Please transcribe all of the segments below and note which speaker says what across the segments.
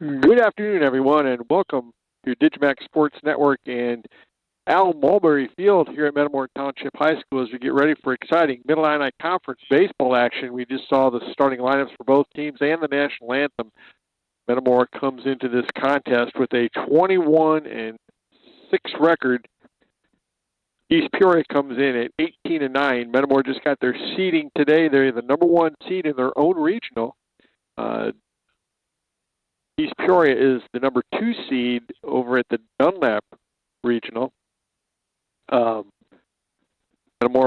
Speaker 1: Good afternoon, everyone, and welcome to digiMAX Sports Network and Al Mulberry Field here at Metamora Township High School as we get ready for exciting Mid-Illini Conference baseball action. We just saw the starting lineups for both teams and the national anthem. Metamora comes into this contest with a 21-6 record. East Peoria comes in at 18-9. Metamora just got their seeding today. They're the number one seed in their own regional. East Peoria is the number 2 seed over at the Dunlap Regional. Metamora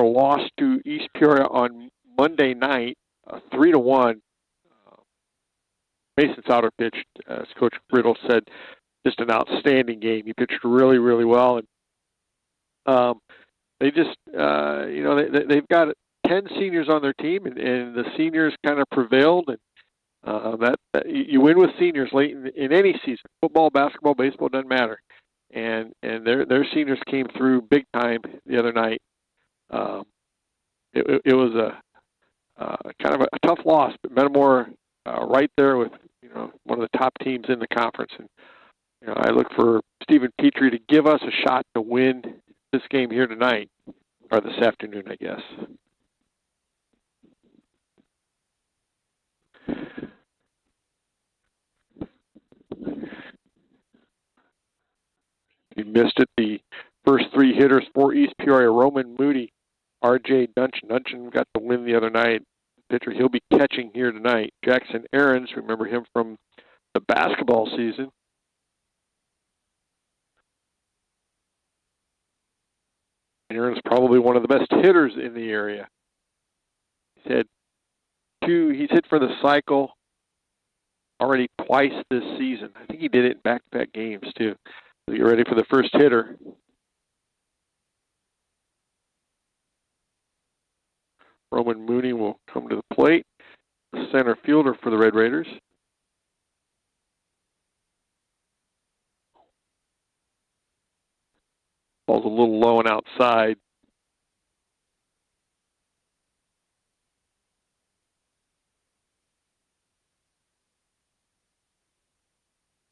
Speaker 1: lost to East Peoria on Monday night, 3-1. Mason Sauter pitched, as Coach Riddle said, just an outstanding game. He pitched really, really well, and they just, they've got 10 seniors on their team, and the seniors kind of prevailed, and you win with seniors late in any season. Football, basketball, baseball, doesn't matter. And their seniors came through big time the other night. It was a kind of a tough loss, but Metamora right there with one of the top teams in the conference. And I look for Stephen Petrie to give us a shot to win this game here tonight, or this afternoon, I guess. You missed it. The first 3 hitters for East Peoria: Roman Moody, R.J. Duncan. Duncan got the win the other night. Pitcher, he'll be catching here tonight. Jackson Ahrens, remember him from the basketball season. Ahrens probably one of the best hitters in the area. He's hit for the cycle already twice this season. I think he did it in back-to-back games too. So get ready for the first hitter. Roman Mooney will come to the plate, the center fielder for the Red Raiders. Ball's a little low and outside.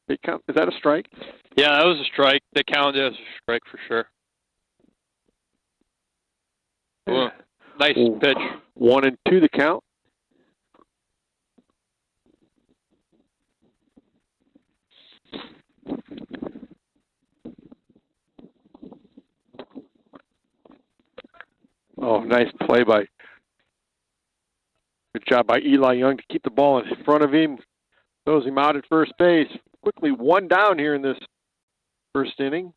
Speaker 1: Is that a strike?
Speaker 2: Yeah, that was a strike. They counted it as a strike for sure.
Speaker 1: Yeah.
Speaker 2: Nice pitch.
Speaker 1: 1-2 the count. Oh, nice play good job by Eli Young to keep the ball in front of him. Throws him out at first base. Quickly 1 down here in this first inning.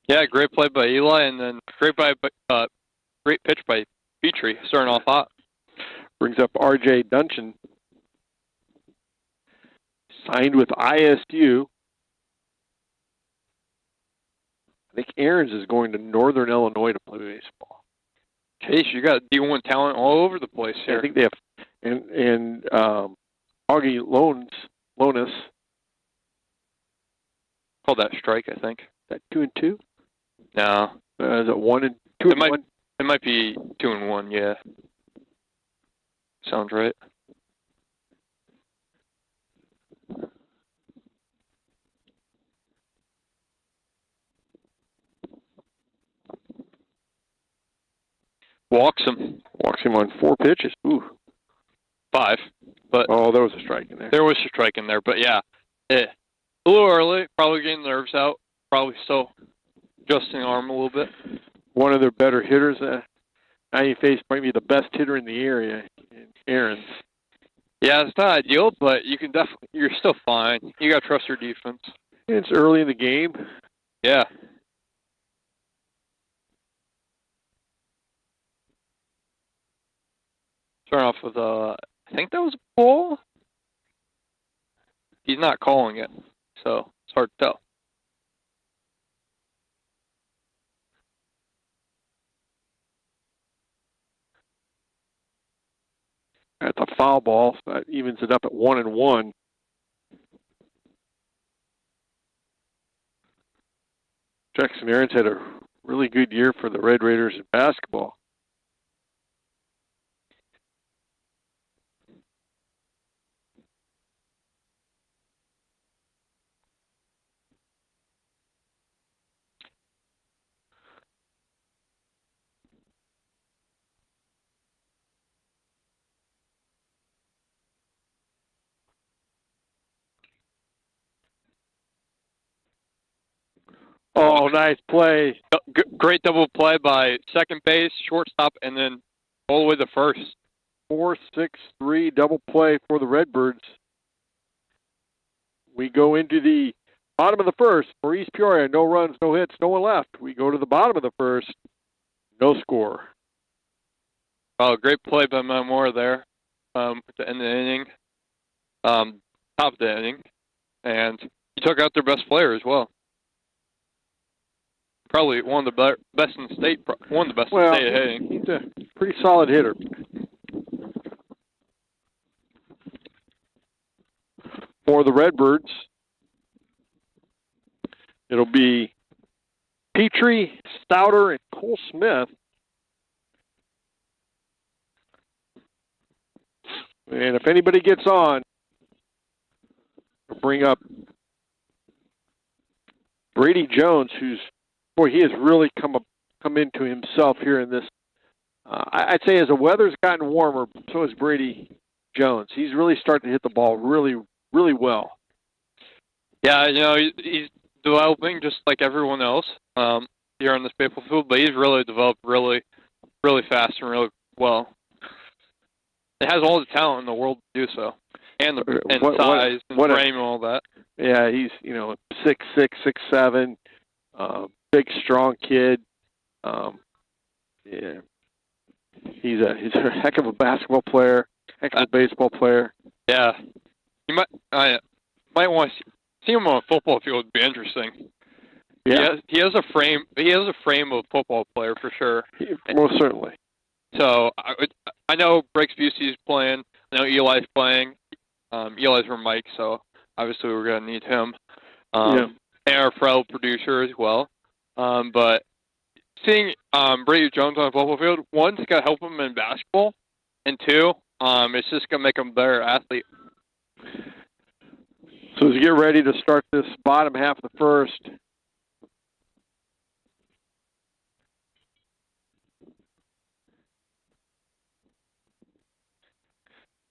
Speaker 2: Yeah, great play by Eli, and then great pitch by Petrie, starting off hot.
Speaker 1: Brings up R.J. Duncan. Signed with ISU. I think Ahrens is going to Northern Illinois to play baseball.
Speaker 2: Chase, you got D1 talent all over the place here.
Speaker 1: I think they have, and Augie Lonis.
Speaker 2: Called that strike, I think.
Speaker 1: Is that 2-2?
Speaker 2: No.
Speaker 1: Is it 1-2?
Speaker 2: It might be 2-1. Yeah. Sounds right. Walks him on 4 pitches. Ooh. 5. But
Speaker 1: there was a strike in there.
Speaker 2: There was a strike in there, but yeah. A little early, probably getting nerves out. Probably still adjusting the arm a little bit.
Speaker 1: One of their better hitters. Now you face might be the best hitter in the area, Ahrens.
Speaker 2: Yeah, it's not ideal, but you're still fine. You got to trust your defense.
Speaker 1: It's early in the game.
Speaker 2: Yeah. Start off with I think that was a ball. He's not calling it, so it's hard to tell.
Speaker 1: At the foul ball, so that evens it up at 1-1. Jackson Ahrens had a really good year for the Red Raiders in basketball. Oh, nice play.
Speaker 2: Great double play by second base, shortstop, and then all the way to first.
Speaker 1: 4-6-3 double play for the Redbirds. We go into the bottom of the first for East Peoria. No runs, no hits, no one left. We go to the bottom of the first. No score.
Speaker 2: Oh, great play by Metamora there at the end of the inning, top of the inning. And he took out their best player as well. Probably one of the best in the state. One of the best in the state at hitting.
Speaker 1: He's a pretty solid hitter. For the Redbirds, it'll be Petrie, Stouter, and Cole Smith. And if anybody gets on, I'll bring up Brady Jones, who's, boy, he has really come into himself here in this. I'd say as the weather's gotten warmer, so has Brady Jones. He's really starting to hit the ball really, really well.
Speaker 2: Yeah, he's developing just like everyone else here on this baseball field, but he's really developed really, really fast and really well. It has all the talent in the world to do so, and size and frame and all that.
Speaker 1: Yeah, he's 6'6", 6'7", big strong kid. Yeah, he's a heck of a basketball player, heck of a baseball player.
Speaker 2: Yeah, you might want to see him on a football field. Would be interesting. Yeah, he has a frame. He has a frame of a football player for sure.
Speaker 1: Most certainly.
Speaker 2: So I know Breaks Busey's playing. I know Eli's playing. Eli's from Mike, so obviously we're going to need him. And our fellow producer as well. But seeing Brady Jones on the football field, one, it's going to help him in basketball, and two, it's just going to make him a better athlete.
Speaker 1: So as you get ready to start this bottom half of the first,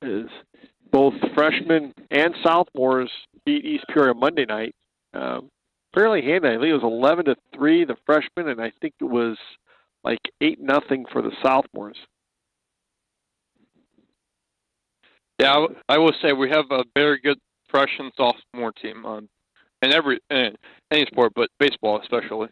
Speaker 1: is both freshmen and sophomores beat East Peoria Monday night. Fairly handy. I think it was 11-3 the freshmen, and I think it was like 8-0 for the sophomores.
Speaker 2: Yeah, I will say we have a very good freshman sophomore team in any sport, but baseball especially.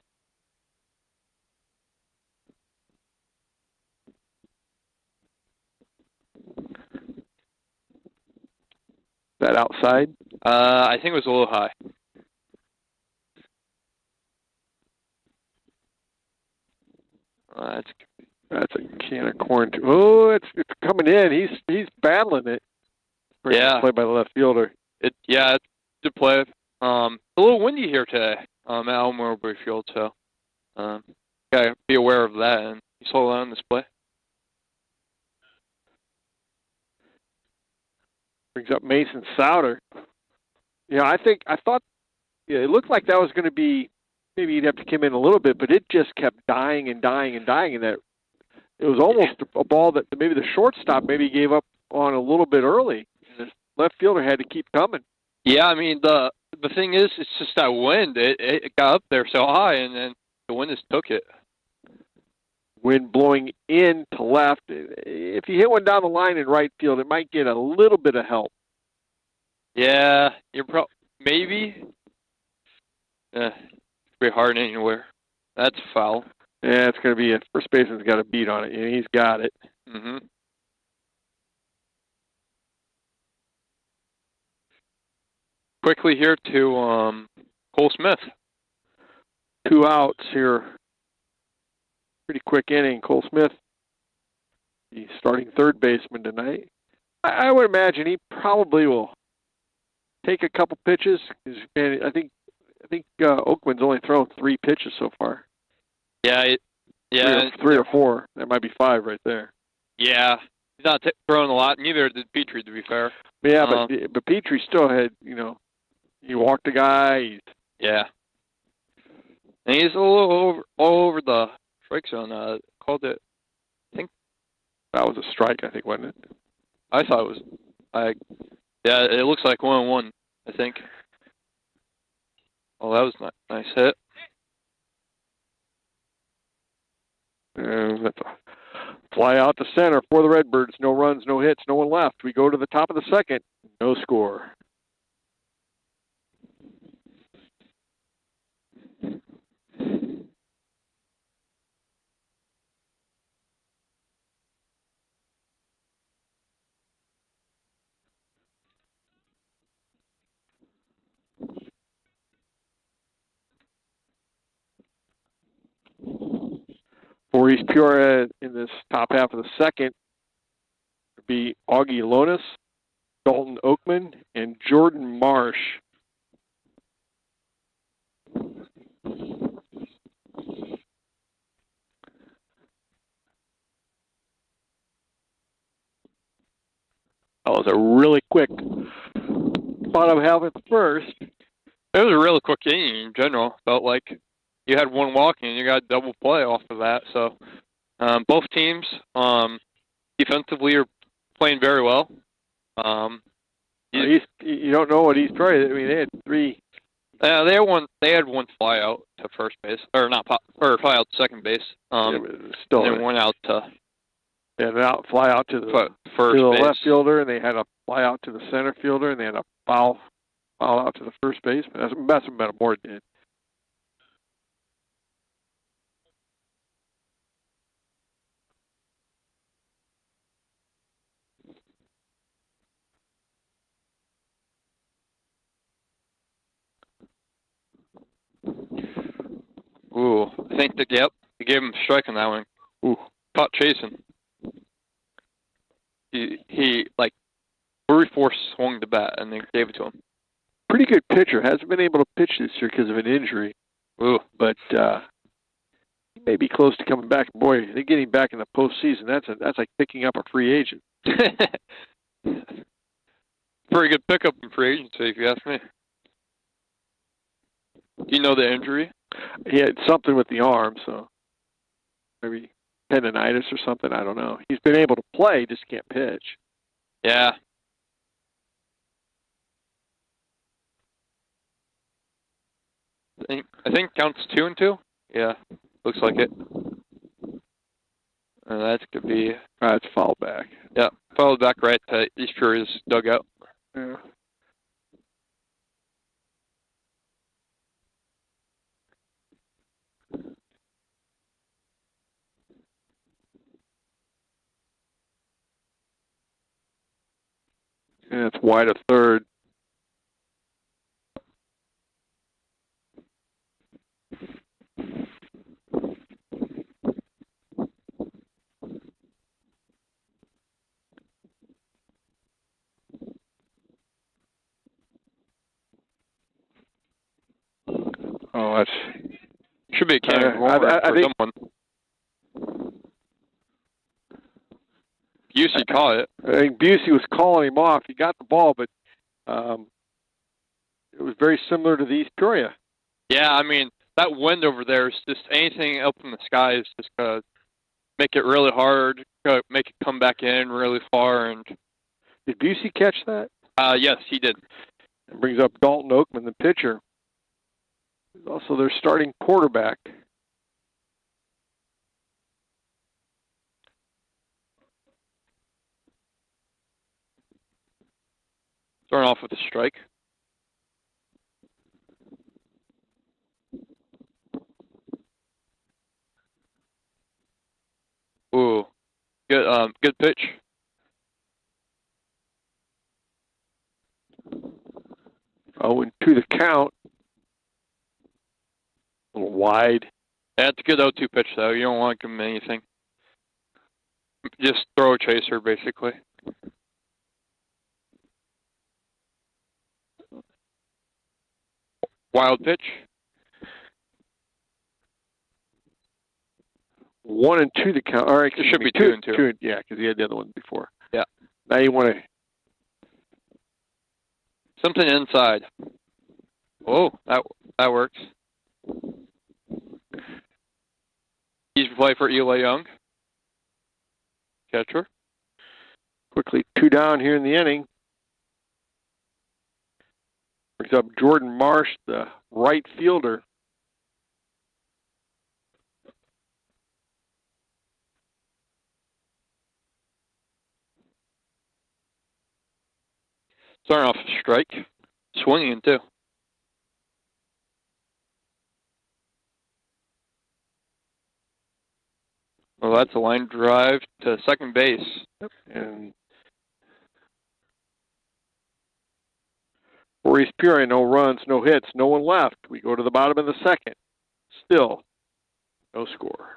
Speaker 1: That outside?
Speaker 2: I think it was a little high.
Speaker 1: That's a can of corn. Oh, it's coming in. He's battling it. Pretty good play by the left fielder.
Speaker 2: It's good play. A little windy here today at Elmore Field, so gotta be aware of that. And you saw that on display.
Speaker 1: Brings up Mason Souter. I thought it looked like that was going to be, maybe he'd have to come in a little bit, but it just kept dying and dying and dying, and that it was almost a ball that maybe the shortstop maybe gave up on a little bit early. The left fielder had to keep coming.
Speaker 2: Yeah, I mean, the thing is, it's just that wind. It got up there so high, and then the wind just took it.
Speaker 1: Wind blowing in to left. If you hit one down the line in right field, it might get a little bit of help.
Speaker 2: Yeah, maybe. It's pretty hard anywhere. That's foul.
Speaker 1: Yeah, it's going to be a first baseman's got a beat on it. He's got it.
Speaker 2: Mm-hmm. Quickly here to Cole Smith.
Speaker 1: 2 outs here. Pretty quick inning. Cole Smith, he's starting third baseman tonight. I would imagine he probably will take a couple pitches. And I think Oakman's only thrown 3 pitches so far.
Speaker 2: Yeah,
Speaker 1: three or 4. That might be 5 right there.
Speaker 2: Yeah, he's not throwing a lot. Neither did Petrie, to be fair.
Speaker 1: Yeah, but Petrie still had, he walked a guy.
Speaker 2: Yeah, and he's all over the strike zone. Called it. I think
Speaker 1: that was a strike. I think, wasn't it?
Speaker 2: I thought it was. Yeah, it looks like 1-1. I think. Oh, that was nice hit.
Speaker 1: And that's a fly out to center for the Redbirds. No runs, no hits, no one left. We go to the top of the second. No score. For East Peoria in this top half of the second would be Augie Lonis, Dalton Oakman, and Jordan Marsh. That was a really quick bottom half at first.
Speaker 2: It was a really quick inning in general. Felt like you had one walk and you got double play off of that. So both teams defensively are playing very well.
Speaker 1: You don't know what East Peoria. I mean, they had three.
Speaker 2: They had one fly out to first base, or not, or fly out to second base.
Speaker 1: Still,
Speaker 2: and then one out to.
Speaker 1: They had an fly out to the
Speaker 2: first
Speaker 1: to the
Speaker 2: base.
Speaker 1: left fielder, and they had a fly out to the center fielder, and they had a foul out to the first baseman. That's what Metamora did.
Speaker 2: Ooh, I think they gave him a strike on that one.
Speaker 1: Ooh,
Speaker 2: caught chasing. He like brute force swung the bat and they gave it to him.
Speaker 1: Pretty good pitcher. Hasn't been able to pitch this year because of an injury.
Speaker 2: Ooh,
Speaker 1: but he may be close to coming back. Boy, they get him back in the postseason. That's like picking up a free agent.
Speaker 2: Pretty good pickup in free agency, if you ask me. Do you know the injury?
Speaker 1: He had something with the arm, so maybe tendonitis or something. I don't know. He's been able to play, just can't pitch.
Speaker 2: Yeah. I think counts 2-2. Yeah, looks like it. And that could be.
Speaker 1: That's foul back.
Speaker 2: Yeah, foul back right to East Peoria's dugout.
Speaker 1: Yeah. And it's wide of third. Oh, that's
Speaker 2: should be a cannon for someone. Busey caught it.
Speaker 1: I think Busey was calling him off. He got the ball, but it was very similar to the East Peoria.
Speaker 2: Yeah, I mean, that wind over there is just anything up in the sky is just going to make it really hard, make it come back in really far. And
Speaker 1: did Busey catch that?
Speaker 2: Yes, he did.
Speaker 1: It brings up Dalton Oakman, the pitcher. He's also their starting quarterback.
Speaker 2: Starting off with a strike. Ooh, good pitch.
Speaker 1: Oh, and to the count. A little wide.
Speaker 2: That's a good 0-2 pitch, though. You don't want to give him anything. Just throw a chaser, basically. Wild pitch.
Speaker 1: 1-2 the count. All right,
Speaker 2: it should be 2-2.
Speaker 1: Yeah, because he had the other one before.
Speaker 2: Yeah.
Speaker 1: Now you want to.
Speaker 2: Something inside. Oh, that works. He's play for Eli Young. Catcher.
Speaker 1: Quickly 2 down here in the inning. Brings up Jordan Marsh, the right fielder.
Speaker 2: Starting off a strike. Swinging, too. Well, that's a line drive to second base.
Speaker 1: Yep. And for East Peoria, no runs, no hits, no one left. We go to the bottom of the second. Still, no score.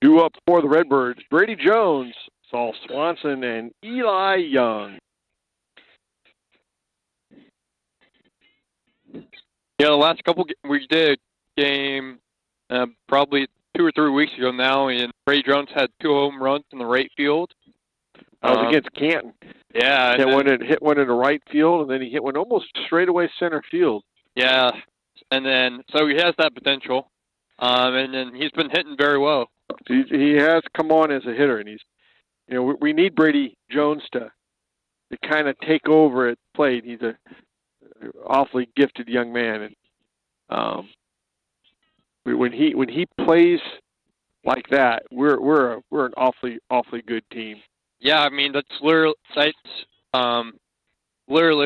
Speaker 1: Due up for the Redbirds, Brady Jones, Saul Swanson, and Eli Young.
Speaker 2: Yeah, the last couple we did game probably 2 or 3 weeks ago now, and Brady Jones had 2 home runs in the right field.
Speaker 1: That was against Canton.
Speaker 2: Yeah.
Speaker 1: Hit one in the right field, and then he hit one almost straight away center field.
Speaker 2: Yeah, and then so he has that potential, and then he's been hitting very well.
Speaker 1: He has come on as a hitter, and we need Brady Jones to kind of take over at plate. He's a awfully gifted young man, and when he plays like that, we're an awfully good team.
Speaker 2: Yeah, I mean that's literally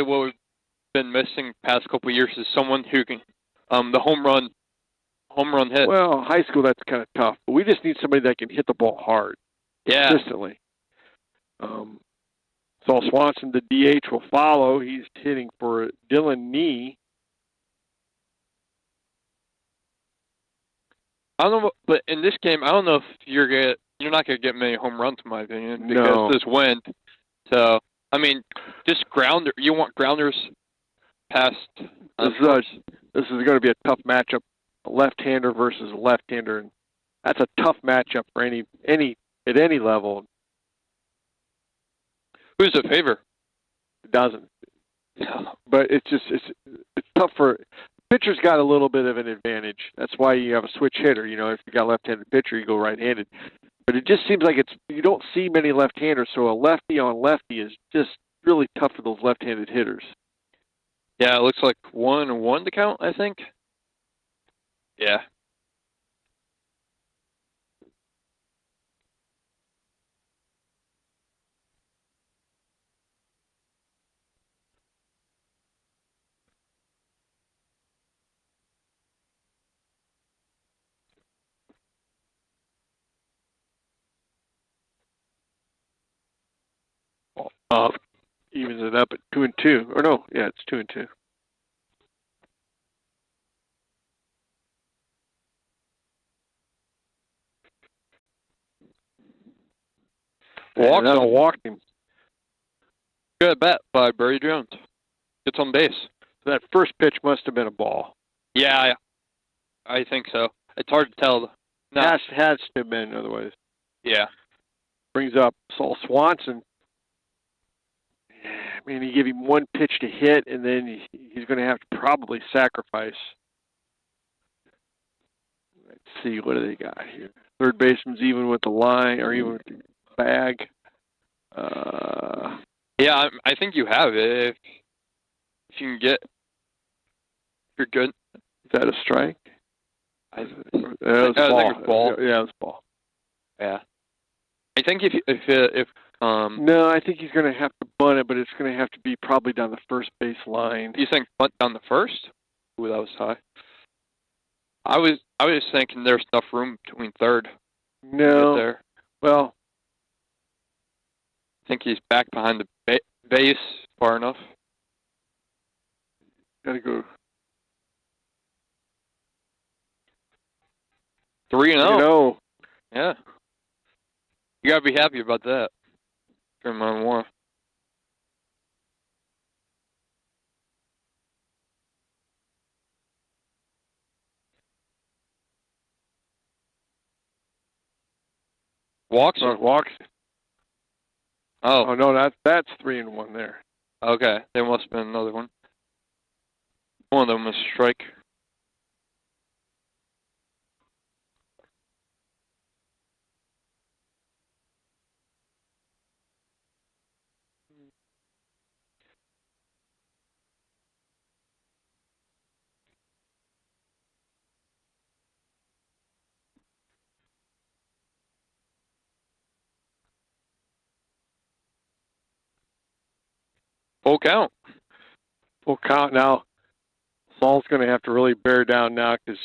Speaker 2: what we've been missing past couple of years is someone who can the home run hit.
Speaker 1: Well, high school that's kind of tough, but we just need somebody that can hit the ball hard, consistently. Saul Swanson, the DH, will follow. He's hitting for Dylan Nee.
Speaker 2: I don't know, but in this game, I don't know if you're not gonna get many home runs, in my opinion, because this wind. So, I mean, just grounder. You want grounders past.
Speaker 1: This is going to be a tough matchup, a left-hander versus a left-hander, and that's a tough matchup for any at any level.
Speaker 2: Who's a favor?
Speaker 1: It doesn't. But it's tough for pitcher's got a little bit of an advantage. That's why you have a switch hitter. If you got a left-handed pitcher, you go right-handed. But it just seems like you don't see many left-handers, so a lefty on lefty is just really tough for those left-handed hitters.
Speaker 2: Yeah, it looks like 1-1 to count, I think. Yeah.
Speaker 1: Evens it up at 2-2. Or no, yeah, it's 2-2. Walked him.
Speaker 2: Good bet by Brady Jones. Gets on base.
Speaker 1: So that first pitch must have been a ball.
Speaker 2: Yeah, I think so. It's hard to tell. No.
Speaker 1: Has to have been, otherwise.
Speaker 2: Yeah.
Speaker 1: Brings up Saul Swanson. I mean, you give him one pitch to hit, and then he's going to have to probably sacrifice. Let's see, what do they got here? Third baseman's even with the line, or even with the bag.
Speaker 2: Yeah, I think you have it. If you can get, if you're good.
Speaker 1: Is that a strike?
Speaker 2: I think
Speaker 1: it's ball. Yeah, it's ball.
Speaker 2: Yeah. I think if
Speaker 1: no, I think he's going to have to bunt it, but it's going to have to be probably down the first base line.
Speaker 2: You think bunt down the first? Ooh, that was high. I was thinking there's enough room between third.
Speaker 1: No.
Speaker 2: There.
Speaker 1: Well,
Speaker 2: I think he's back behind the base far enough.
Speaker 1: Got to go.
Speaker 2: 3-0. Yeah. You gotta be happy about that. For Metamora. Walks?
Speaker 1: Walks.
Speaker 2: Oh
Speaker 1: no, that's 3-1 there.
Speaker 2: Okay, there must have been another one. One of them was a strike. full count.
Speaker 1: Full count now. Saul's going to have to really bear down now because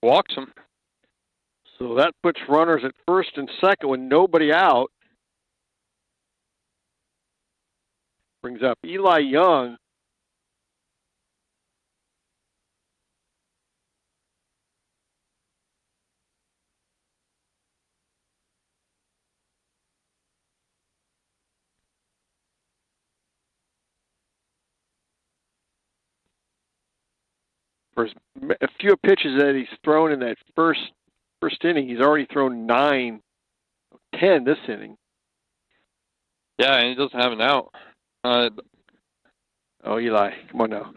Speaker 2: walks him.
Speaker 1: So that puts runners at first and second with nobody out. Brings up Eli Young. For a few pitches that he's thrown in that first inning, he's already thrown 9, 10 this inning.
Speaker 2: Yeah, and he doesn't have an out.
Speaker 1: Oh, Eli, come on now.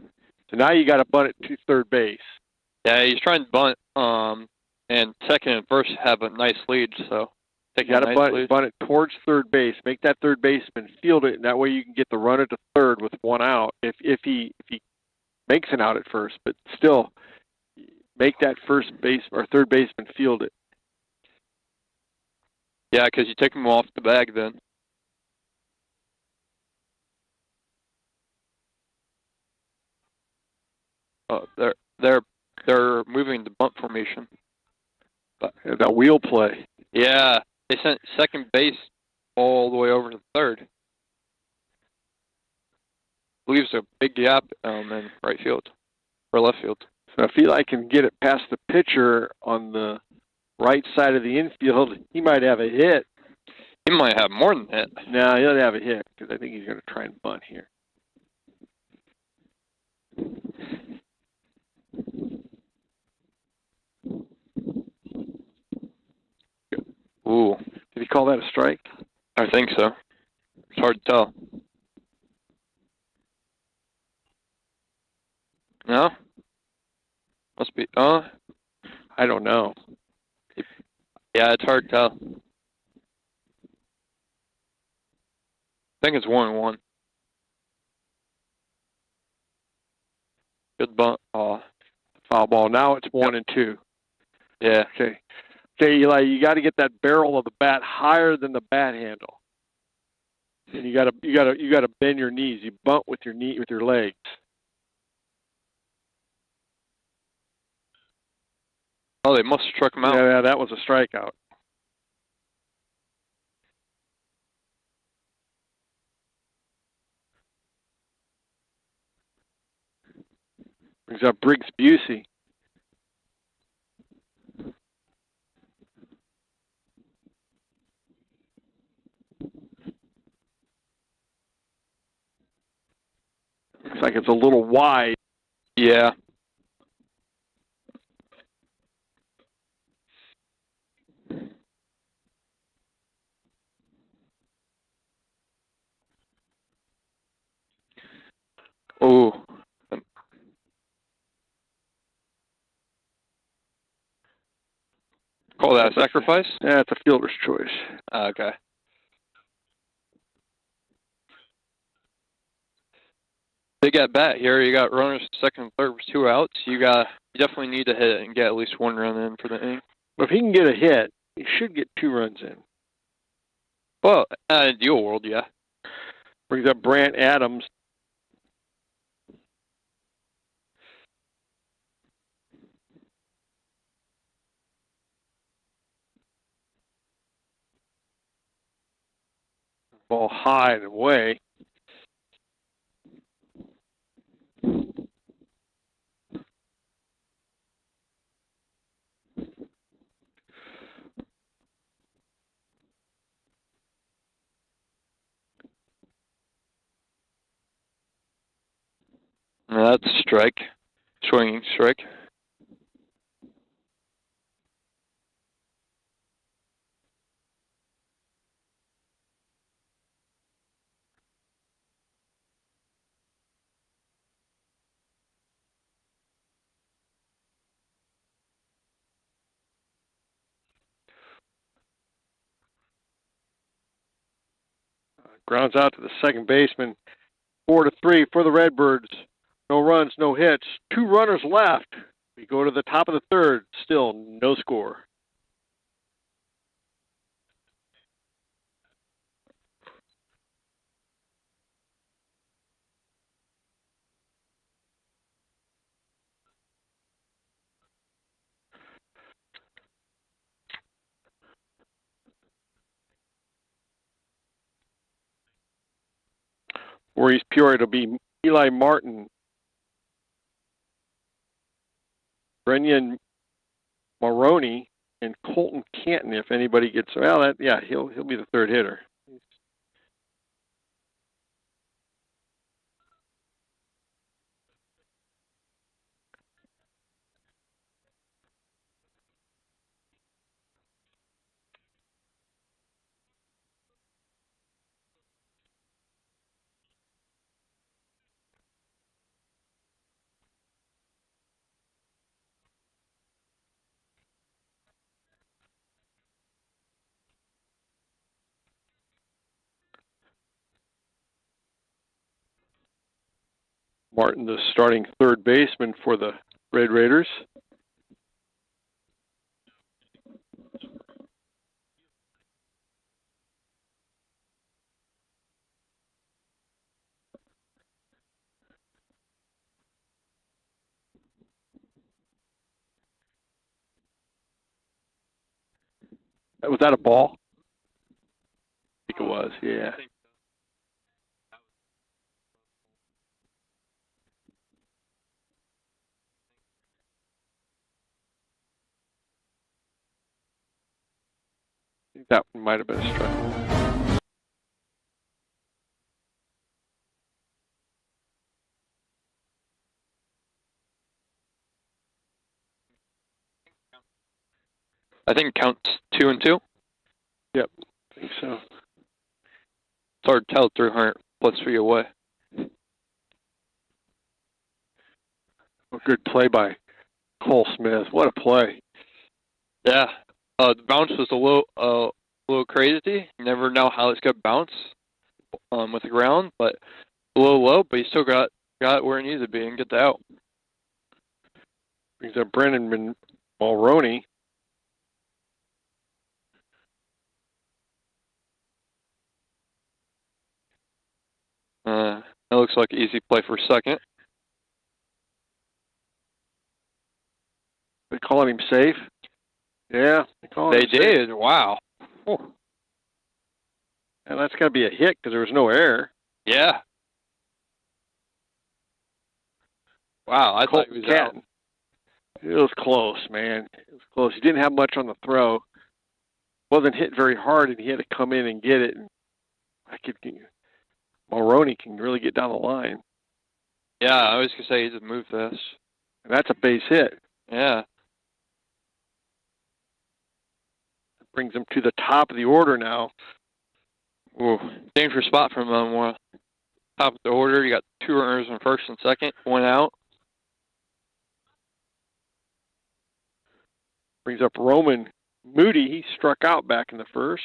Speaker 1: So now you got to bunt it to third base.
Speaker 2: Yeah, he's trying to bunt, and second and first have a nice lead, so
Speaker 1: you got to bunt it towards third base. Make that third baseman field it, and that way you can get the runner to third with one out. If he makes an out at first, but still make that first base or third baseman field it.
Speaker 2: Yeah, because you take him off the bag then. Oh, they're moving the bunt formation.
Speaker 1: But that wheel play.
Speaker 2: Yeah, they sent second base all the way over to third. Leaves a big gap in right field or left field.
Speaker 1: So if Eli can get it past the pitcher on the right side of the infield, he might have a hit.
Speaker 2: He might have more than a hit.
Speaker 1: No, he'll have a hit because I think he's going to try and bunt here.
Speaker 2: Ooh.
Speaker 1: Did he call that a strike?
Speaker 2: I think so. It's hard to tell. No? Must be.
Speaker 1: I don't know.
Speaker 2: Yeah, it's hard to tell. I think it's 1-1. Good bunt. Oh,
Speaker 1: foul ball. Now it's 1-2.
Speaker 2: Yeah.
Speaker 1: Okay, Eli, you got to get that barrel of the bat higher than the bat handle. And you got to bend your knees. You bunt with your legs.
Speaker 2: Oh, they must have struck him out.
Speaker 1: Yeah, that was a strikeout. Brings up Briggs Busey. Looks like it's a little wide.
Speaker 2: Yeah. Oh. Call that a sacrifice?
Speaker 1: Yeah, it's a fielder's choice.
Speaker 2: Okay. Big at bat here. You got runners second and third with 2 outs. You definitely need to hit it and get at least 1 run in for the inning.
Speaker 1: But if he can get a hit, he should get 2 runs in.
Speaker 2: Well, in an ideal world, yeah.
Speaker 1: Brings up Brant Adams. Ball high and away.
Speaker 2: That's a strike. Swinging strike.
Speaker 1: Grounds out to the second baseman. 4-3 for the Redbirds. No runs, no hits. 2 runners left. We go to the top of the third. Still no score. For East Peoria, it'll be Eli Martin, Brennan Maroney, and Colton Canton. If anybody gets he'll be the third hitter. Martin, the starting third baseman for the Red Raiders. Was that a ball? I think it was, yeah. I think that one might have been a strike.
Speaker 2: I think it counts 2-2.
Speaker 1: Yep, I think so.
Speaker 2: It's hard to tell 300 plus feet away.
Speaker 1: A good play by Cole Smith. What a play.
Speaker 2: Yeah. The bounce was a little crazy. You never know how it's going to bounce with the ground, but a little low, but he still got it where it needed to be and get the out.
Speaker 1: Brings up Brennan Mulroney.
Speaker 2: It looks like an easy play for second.
Speaker 1: They calling him safe? Yeah,
Speaker 2: they did. Safe. Wow.
Speaker 1: Oh. And that's got to be a hit because there was no error.
Speaker 2: Yeah. Wow, I thought he was out.
Speaker 1: It was close, man. It was close. He didn't have much on the throw. Wasn't hit very hard, and he had to come in and get it. Mulroney can really get down the line.
Speaker 2: Yeah, I was going to say he just moved this.
Speaker 1: And that's a base hit.
Speaker 2: Yeah.
Speaker 1: That brings him to the top of the order now.
Speaker 2: Ooh, dangerous spot from him. Top of the order, you got 2 runners in first and second, 1 out.
Speaker 1: Brings up Roman Moody. He struck out back in the first.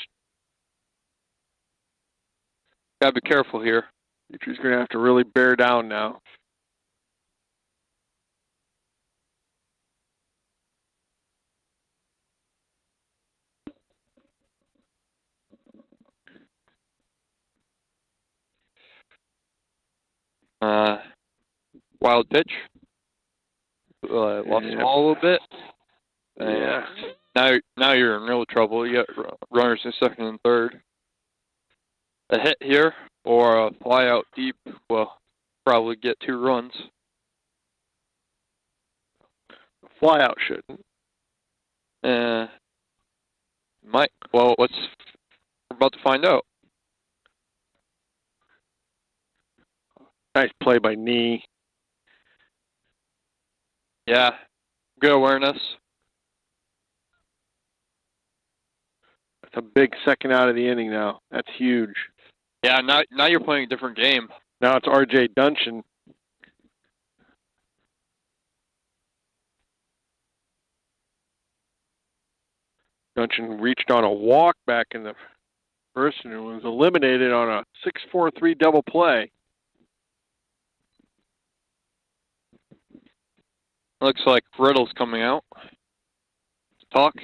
Speaker 2: Gotta be careful here.
Speaker 1: He's going to have to really bear down now.
Speaker 2: Wild pitch. Lost the ball a little bit.
Speaker 1: Yeah.
Speaker 2: Now you're in real trouble. You got runners in second and third. A hit here or a fly out deep will probably get 2 runs.
Speaker 1: Fly out shouldn't.
Speaker 2: Might. Well, we're about to find out.
Speaker 1: Nice play by Nee.
Speaker 2: Yeah. Good awareness.
Speaker 1: That's a big second out of the inning now. That's huge.
Speaker 2: Yeah, now you're playing a different game.
Speaker 1: Now it's R.J. Duncan. Duncan reached on a walk back in the first and was eliminated on a 6-4-3 double play.
Speaker 2: Looks like Riddle's coming out to talk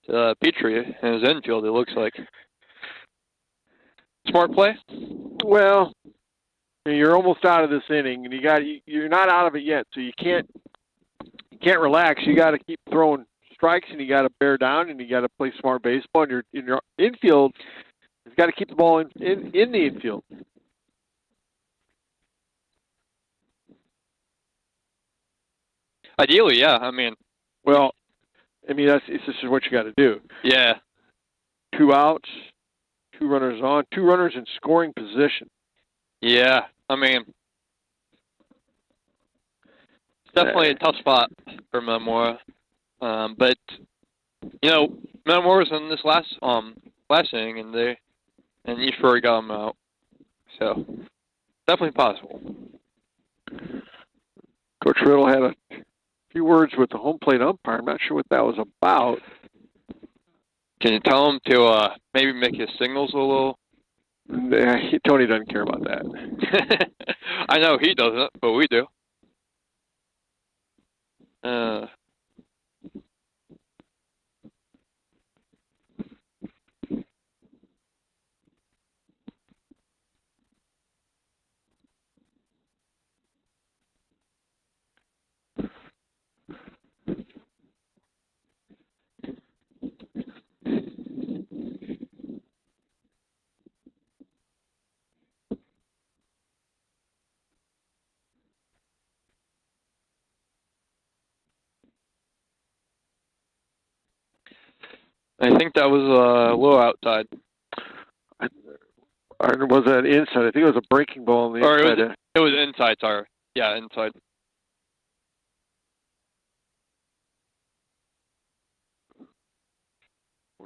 Speaker 2: to Petrie in his infield, it looks like. Smart play?
Speaker 1: Well, you're almost out of this inning, and you're not out of it yet, so you can't relax. You got to keep throwing strikes, and you got to bear down, and you got to play smart baseball. And your infield has got to keep the ball in the infield.
Speaker 2: Ideally, yeah.
Speaker 1: This is what you got to do.
Speaker 2: Yeah.
Speaker 1: 2 outs, 2 runners on, 2 runners in scoring position.
Speaker 2: Yeah. It's definitely a tough spot for Metamora. But Metamora's in this last inning, and East Peoria got them out. So definitely possible.
Speaker 1: Coach Riddle had a few words with the home plate umpire. I'm not sure what that was about.
Speaker 2: Can you tell him to maybe make his signals a little?
Speaker 1: Tony doesn't care about that.
Speaker 2: I know he doesn't, but we do. I think that was a little outside.
Speaker 1: Or was that inside? I think it was a breaking ball on the inside.
Speaker 2: It was inside, sorry. Yeah, inside.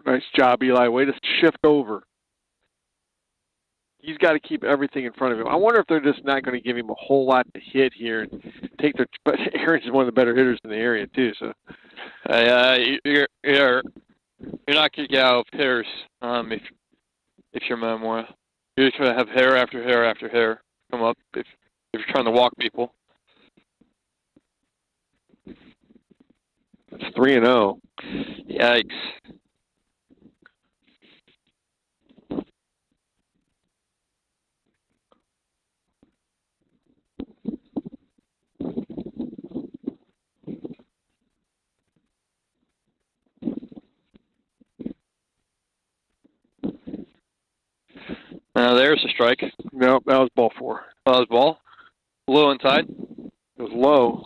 Speaker 1: Nice job, Eli. Way to shift over. He's got to keep everything in front of him. I wonder if they're just not going to give him a whole lot to hit here and take their. But Aaron's one of the better hitters in the area too. So,
Speaker 2: you're not going to get out of hitters if you're Metamora. You're just going to have hitter after hitter after hitter come up if you're trying to walk people.
Speaker 1: It's 3-0.
Speaker 2: Yikes. There's a strike.
Speaker 1: No, that was ball 4.
Speaker 2: That was ball? Low inside?
Speaker 1: It was low.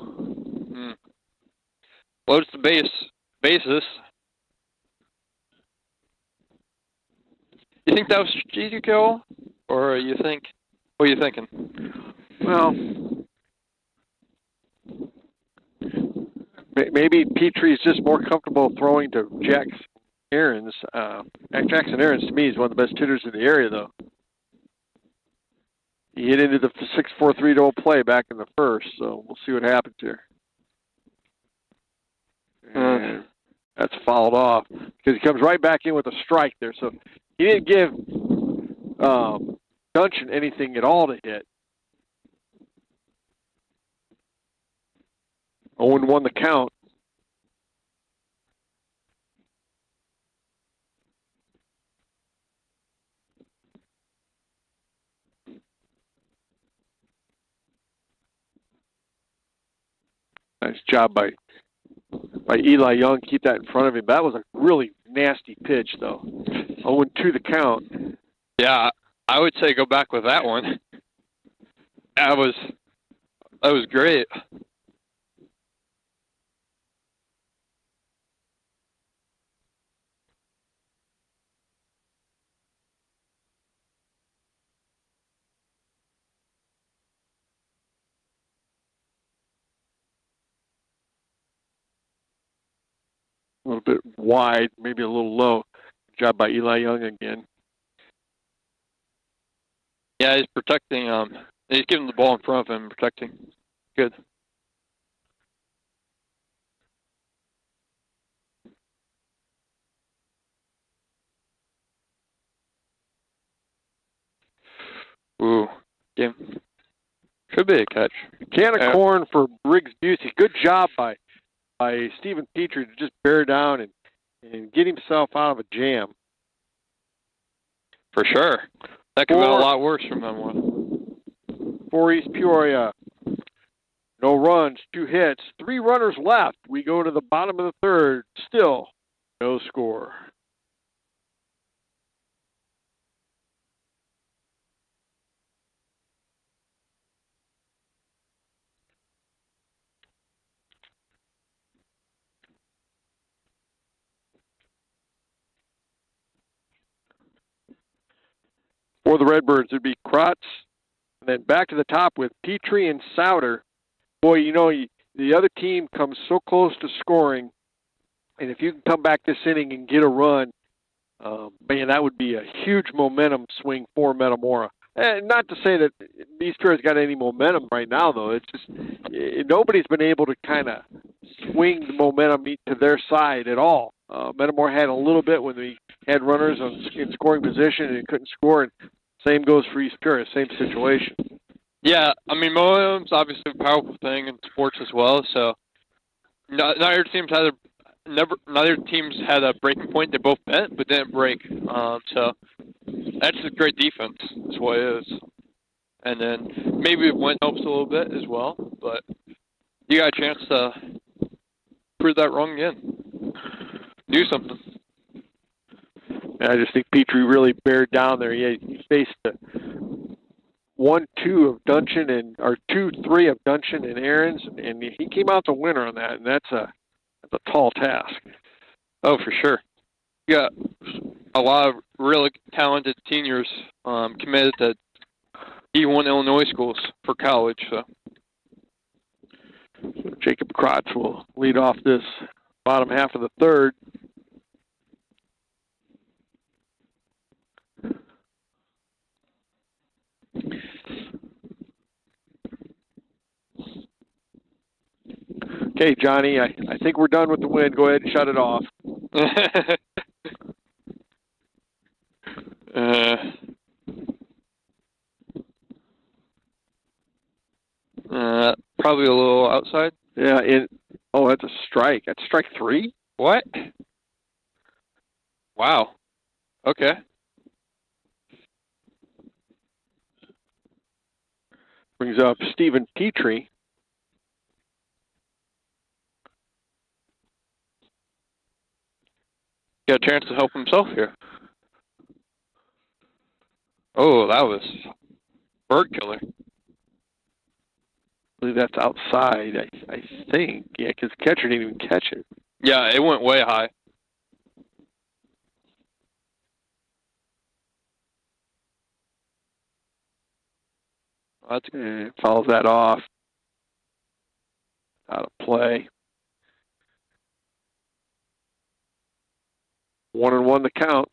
Speaker 2: Loads the bases. You think that was strategic at all? Or what are you thinking?
Speaker 1: Well, maybe Petrie's just more comfortable throwing to Jackson Aarons. Jackson Aarons, to me, is one of the best hitters in the area, though. He hit into the 6-4-3 double play back in the first, so we'll see what happens here. And that's fouled off because he comes right back in with a strike there. So he didn't give Dungeon anything at all to hit. 0-1 the count. Nice job by Eli Young. Keep that in front of him. That was a really nasty pitch, though. 0-2 the count.
Speaker 2: Yeah, I would say go back with that one. That was great.
Speaker 1: A little bit wide, maybe a little low. Good job by Eli Young again.
Speaker 2: Yeah, he's protecting. He's giving the ball in front of him, protecting. Good. Ooh, game. Could be a catch.
Speaker 1: Can of corn for Briggs Busey. Good job by Stephen Petrie to just bear down and get himself out of a jam.
Speaker 2: For sure. That could have been a lot worse from Metamora.
Speaker 1: For East Peoria. No runs, 2 hits, 3 runners left. We go to the bottom of the third. Still no score. For the Redbirds, it would be Krotz, and then back to the top with Petrie and Souter. Boy, you know, the other team comes so close to scoring, and if you can come back this inning and get a run, man, that would be a huge momentum swing for Metamora. And not to say that East Peoria's got any momentum right now, though. It's just nobody's been able to kind of swing the momentum to their side at all. Metamora had a little bit when we had runners in scoring position and couldn't score, and same goes for East Peoria, same situation. Yeah,
Speaker 2: I mean, momentum's obviously a powerful thing in sports as well, so neither team's had a breaking point. They both bent, but didn't break. So that's a great defense. That's what it is. And then maybe wind helps a little bit as well, but you got a chance to prove that wrong again. Do something.
Speaker 1: I just think Petrie really bared down there. He faced 1-2 of Duncan or 2-3 of Duncan and Aarons, and he came out the winner on that, and that's a tall task.
Speaker 2: Oh, for sure. You got a lot of really talented seniors committed to D1 Illinois schools for college. So
Speaker 1: Jacob Krotz will lead off this bottom half of the third. Okay, Johnny, I think we're done with the wind. Go ahead and shut it off.
Speaker 2: Probably a little outside.
Speaker 1: Yeah, that's a strike. That's strike 3?
Speaker 2: What? Wow. Okay.
Speaker 1: Brings up Stephen Petrie.
Speaker 2: Got a chance to help himself here. Oh, that was bird killer.
Speaker 1: I believe that's outside, I think. Yeah, because the catcher didn't even catch it.
Speaker 2: Yeah, it went way high.
Speaker 1: It follows that off. Out of play. 1-1 the count.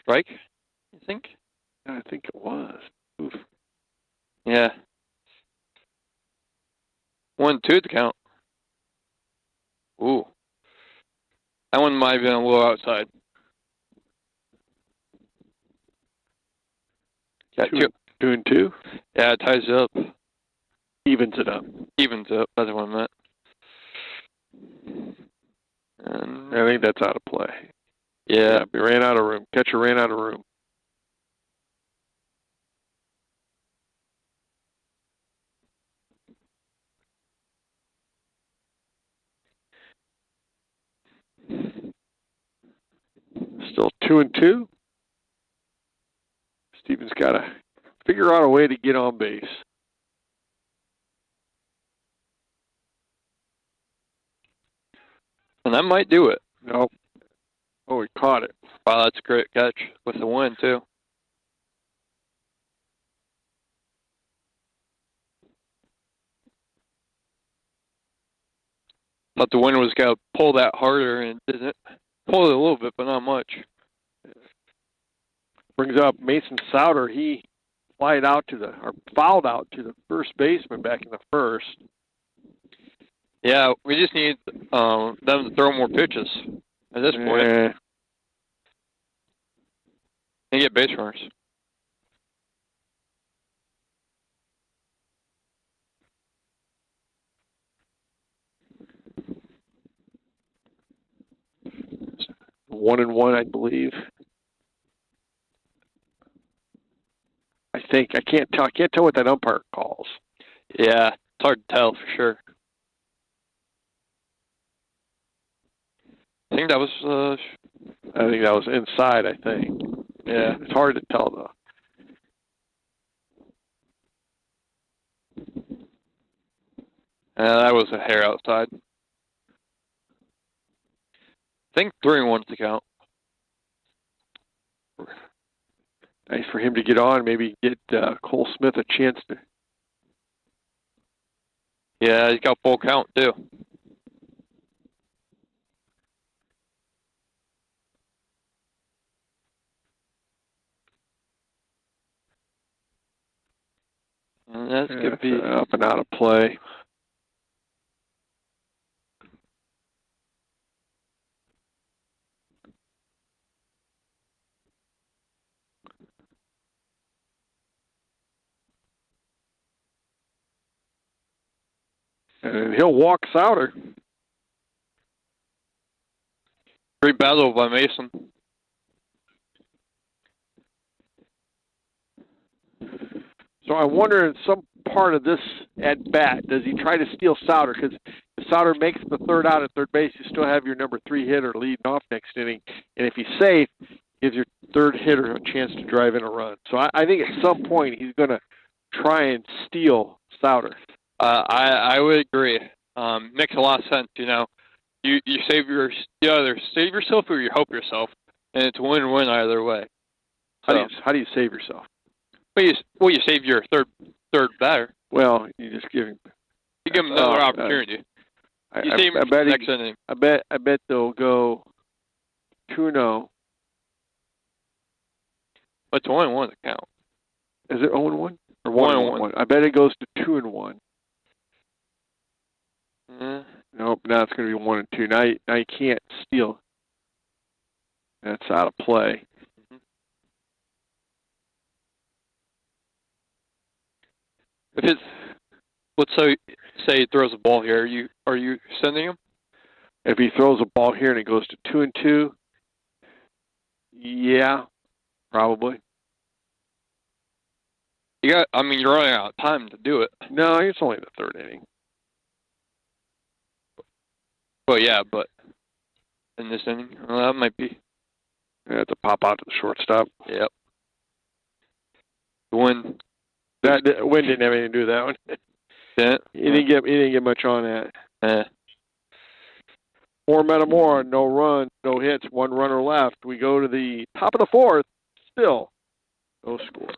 Speaker 2: Strike, you think?
Speaker 1: I think it was. Oof.
Speaker 2: Yeah. 1-2 the count. Ooh. That one might have been a little outside. Yeah,
Speaker 1: 2-2?
Speaker 2: Yeah, it ties it up.
Speaker 1: Evens it up.
Speaker 2: Evens up, that's what I meant. And
Speaker 1: I think that's out of play.
Speaker 2: Yeah.
Speaker 1: He ran out of room. Catcher ran out of room. Still 2-2. Stephen's got to figure out a way to get on base.
Speaker 2: And that might do it.
Speaker 1: Nope. Oh, he caught it.
Speaker 2: Wow, that's a great catch with the wind, too. Thought the wind was going to pull that harder, and it didn't. Pulled it a little bit, but not much.
Speaker 1: Brings up Mason Souter. He fouled out to the first baseman back in the first.
Speaker 2: Yeah, we just need them to throw more pitches. at this point. You get base runners.
Speaker 1: One and one, I believe. I think I can't tell. I can't tell what that umpire calls.
Speaker 2: Yeah, it's hard to tell for sure. I think that was.
Speaker 1: I think that was inside. I think.
Speaker 2: Yeah,
Speaker 1: it's hard to tell though.
Speaker 2: That was a hair outside. I think 3-1's the count.
Speaker 1: Nice for him to get on. Maybe get Cole Smith a chance to.
Speaker 2: Yeah, he's got full count too. And that's going to be
Speaker 1: up and out of play. And he'll walk Souter.
Speaker 2: Great battle by Mason.
Speaker 1: So I wonder in some part of this at bat, does he try to steal Souter? Because if Souter makes the third out at third base, you still have your number 3 hitter leading off next inning. And if he's safe, gives your third hitter a chance to drive in a run. So I think at some point he's going to try and steal Souter.
Speaker 2: I would agree. Makes a lot of sense, you know. You either save yourself or you help yourself, and it's win-win either way. So,
Speaker 1: how do you save yourself?
Speaker 2: Well, you save your third batter.
Speaker 1: Well, you just give him.
Speaker 2: You give him another opportunity. You save him for the next inning.
Speaker 1: I bet they'll go 2-0.
Speaker 2: It's 1-1 to count.
Speaker 1: Is it 0-1 or
Speaker 2: 1-1?
Speaker 1: I bet it goes to 2-1.
Speaker 2: Mm.
Speaker 1: Nope. Now it's going to be 1-2. Now you can't steal. That's out of play.
Speaker 2: If it's, let's say he throws a ball here, are you sending him?
Speaker 1: If he throws a ball here and it goes to 2-2, yeah, probably.
Speaker 2: You're running out of time to do it.
Speaker 1: No, it's only the third inning.
Speaker 2: Well, yeah, but in this inning, well, that might be.
Speaker 1: You have to pop out to the shortstop.
Speaker 2: Yep. The wind.
Speaker 1: That wind didn't have anything to do with that one.
Speaker 2: Yeah.
Speaker 1: He didn't get much on that. For Metamora, no runs, no hits, 1 runner left. We go to the top of the 4th. Still no score.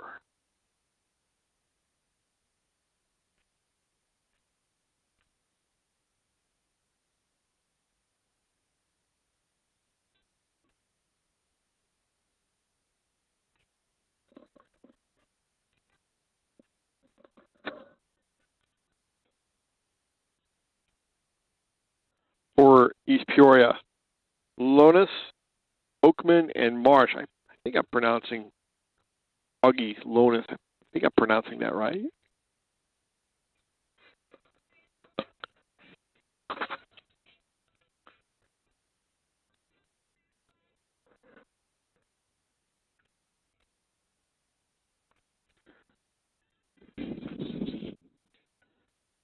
Speaker 1: For East Peoria, Lonis, Oakman, and Marsh. I think I'm pronouncing Augie Lonis. I think I'm pronouncing that right.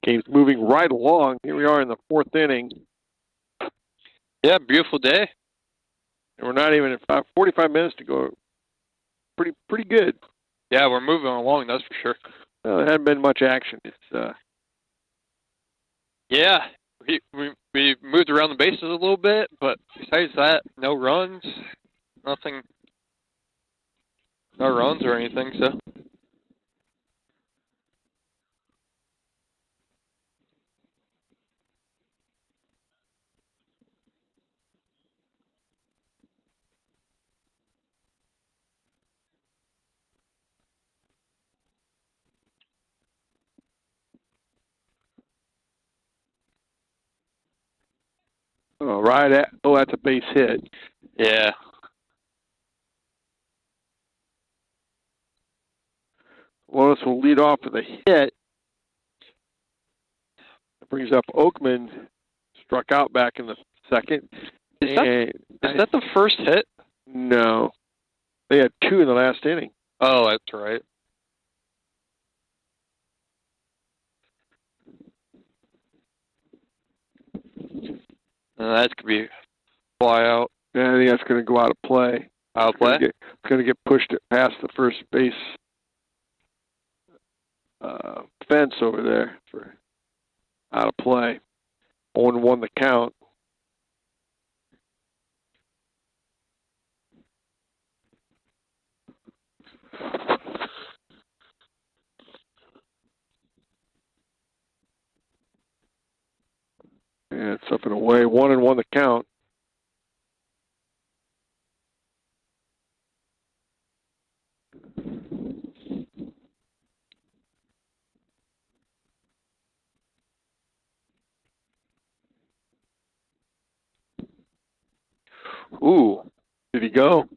Speaker 1: Game's moving right along. Here we are in the 4th inning.
Speaker 2: Yeah, beautiful day.
Speaker 1: And we're not even at 45 minutes to go. Pretty good.
Speaker 2: Yeah, we're moving along, that's for sure.
Speaker 1: Well, there hasn't been much action. It's
Speaker 2: Yeah, we moved around the bases a little bit, but besides that, no runs, nothing, no runs or anything, so.
Speaker 1: Oh, that's a base hit.
Speaker 2: Yeah.
Speaker 1: Lotus will lead off with a hit. It brings up Oakman, struck out back in the second.
Speaker 2: Is that the first hit?
Speaker 1: No. They had 2 in the last inning.
Speaker 2: Oh, that's right. That could be fly out.
Speaker 1: Yeah, I think that's going to go out of play.
Speaker 2: Out of play?
Speaker 1: It's going to get pushed past the first base fence over there for out of play. 0-1 the count. And it's up and away. 1-1 the count. Ooh, did he go?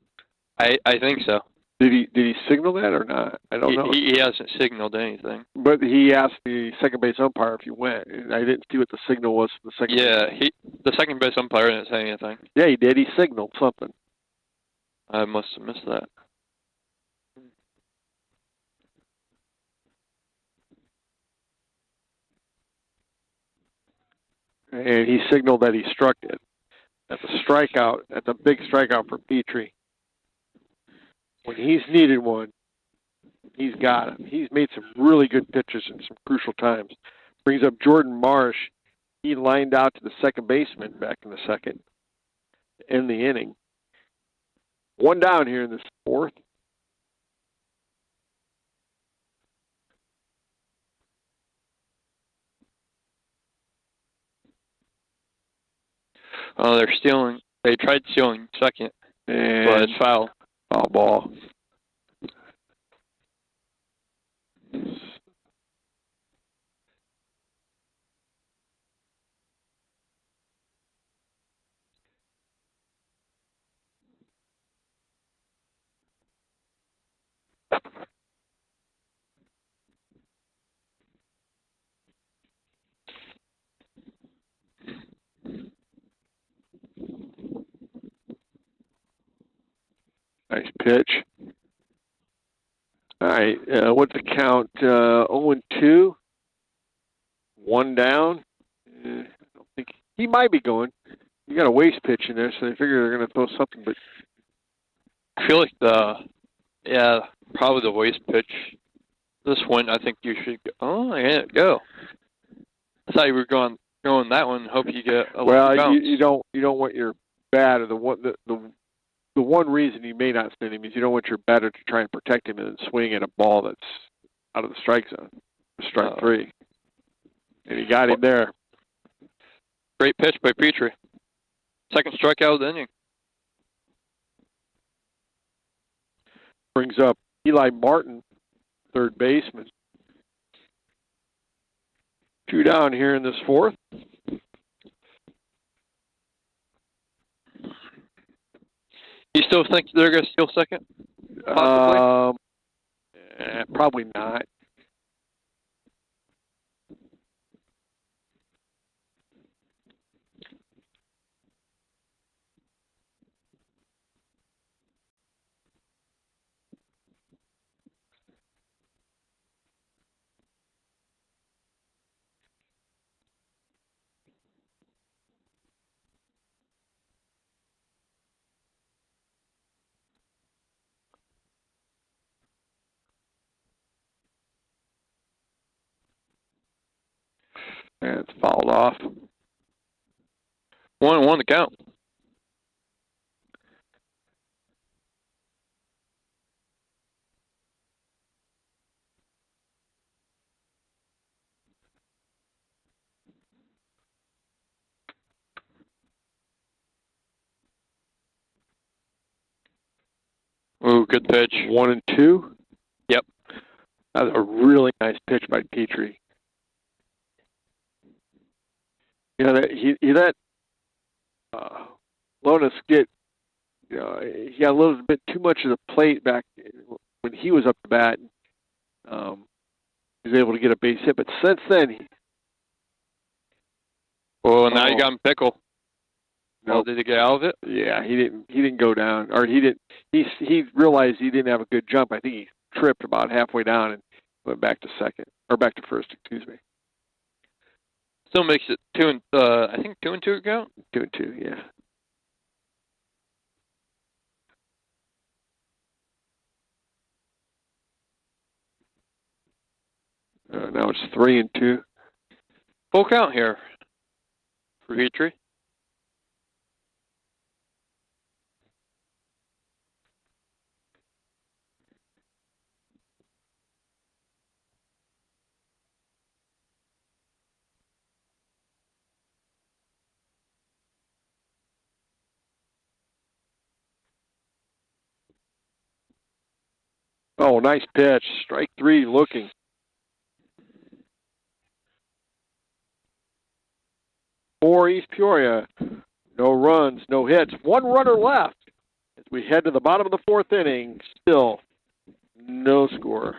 Speaker 2: I think so.
Speaker 1: Did he signal that or not? I don't know.
Speaker 2: He hasn't signaled anything.
Speaker 1: But he asked the second base umpire if he went. I didn't see what the signal was for the second.
Speaker 2: Yeah, the second base umpire didn't say anything.
Speaker 1: Yeah, he did. He signaled something.
Speaker 2: I must have missed that.
Speaker 1: And he signaled that he struck it. That's a strikeout. That's a big strikeout for Petrie. When he's needed one, he's got him. He's made some really good pitches in some crucial times. Brings up Jordan Marsh. He lined out to the second baseman back in the second to end the inning. 1 down here in this fourth.
Speaker 2: Oh, they're stealing. They tried stealing second, but it's foul.
Speaker 1: Foul ball. Nice pitch. All right, what's the count? 0-2. 1 down. I don't think he might be going. You got a waste pitch in there, so they figure they're going to throw something. But
Speaker 2: I feel like probably the waste pitch. This one, I think you should go. Oh, yeah, go. I thought you were going that one. Hope you get a
Speaker 1: well,
Speaker 2: bounce.
Speaker 1: you don't want your bat, or the one reason you may not send him is you don't want your batter to try and protect him and then swing at a ball that's out of the strike zone, strike 3. And he got him there.
Speaker 2: Great pitch by Petrie. Second strikeout of the inning.
Speaker 1: Brings up Eli Martin, third baseman. 2 down here in this fourth.
Speaker 2: You still think they're going to steal second? Possibly?
Speaker 1: Probably not. And it's fouled off.
Speaker 2: 1-1 the count. Ooh, good pitch.
Speaker 1: 1-2.
Speaker 2: Yep.
Speaker 1: That was a really nice pitch by Petrie. You know, he let letting us get, he got a little bit too much of the plate back when he was up to bat. He was able to get a base hit, but since then,
Speaker 2: now you got him pickle.
Speaker 1: No,
Speaker 2: did he get out of it?
Speaker 1: Yeah, he didn't go down, or he didn't. He realized he didn't have a good jump. I think he tripped about halfway down and went back to second, or back to first. Excuse me.
Speaker 2: Still makes it 2-2. I think 2-2 count.
Speaker 1: 2-2, yeah. Now it's 3-2.
Speaker 2: Full count here for Petrie.
Speaker 1: Oh, nice pitch. Strike 3 looking. For East Peoria, no runs, no hits. 1 runner left. As we head to the bottom of the 4th inning, still no score.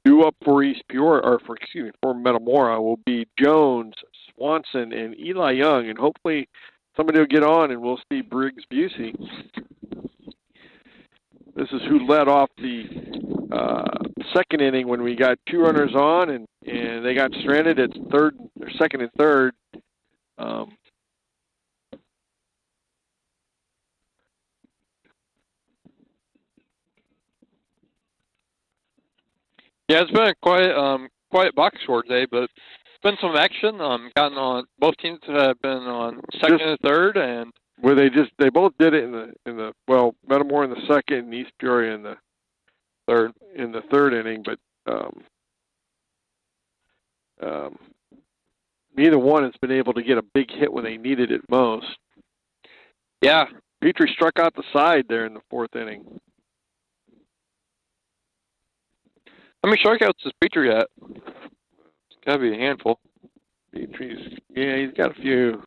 Speaker 1: Due up for East Peoria, or for Metamora, will be Jones, Swanson, and Eli Young, and hopefully somebody will get on and we'll see Briggs Busey. This is who led off the 2nd inning when we got 2 runners on and they got stranded at 2nd and 3rd.
Speaker 2: Yeah, it's been a quiet box score today, but it's been some action. Gotten on both teams have been on 2nd and 3rd, and
Speaker 1: where they both did it in the Metamora in the 2nd and East Peoria in the 3rd inning, but neither one has been able to get a big hit when they needed it most.
Speaker 2: Yeah,
Speaker 1: Petrie struck out the side there in the 4th inning.
Speaker 2: How many strikeouts does Petrie got? It's got to be a handful.
Speaker 1: Petrie's, yeah, he's got a few.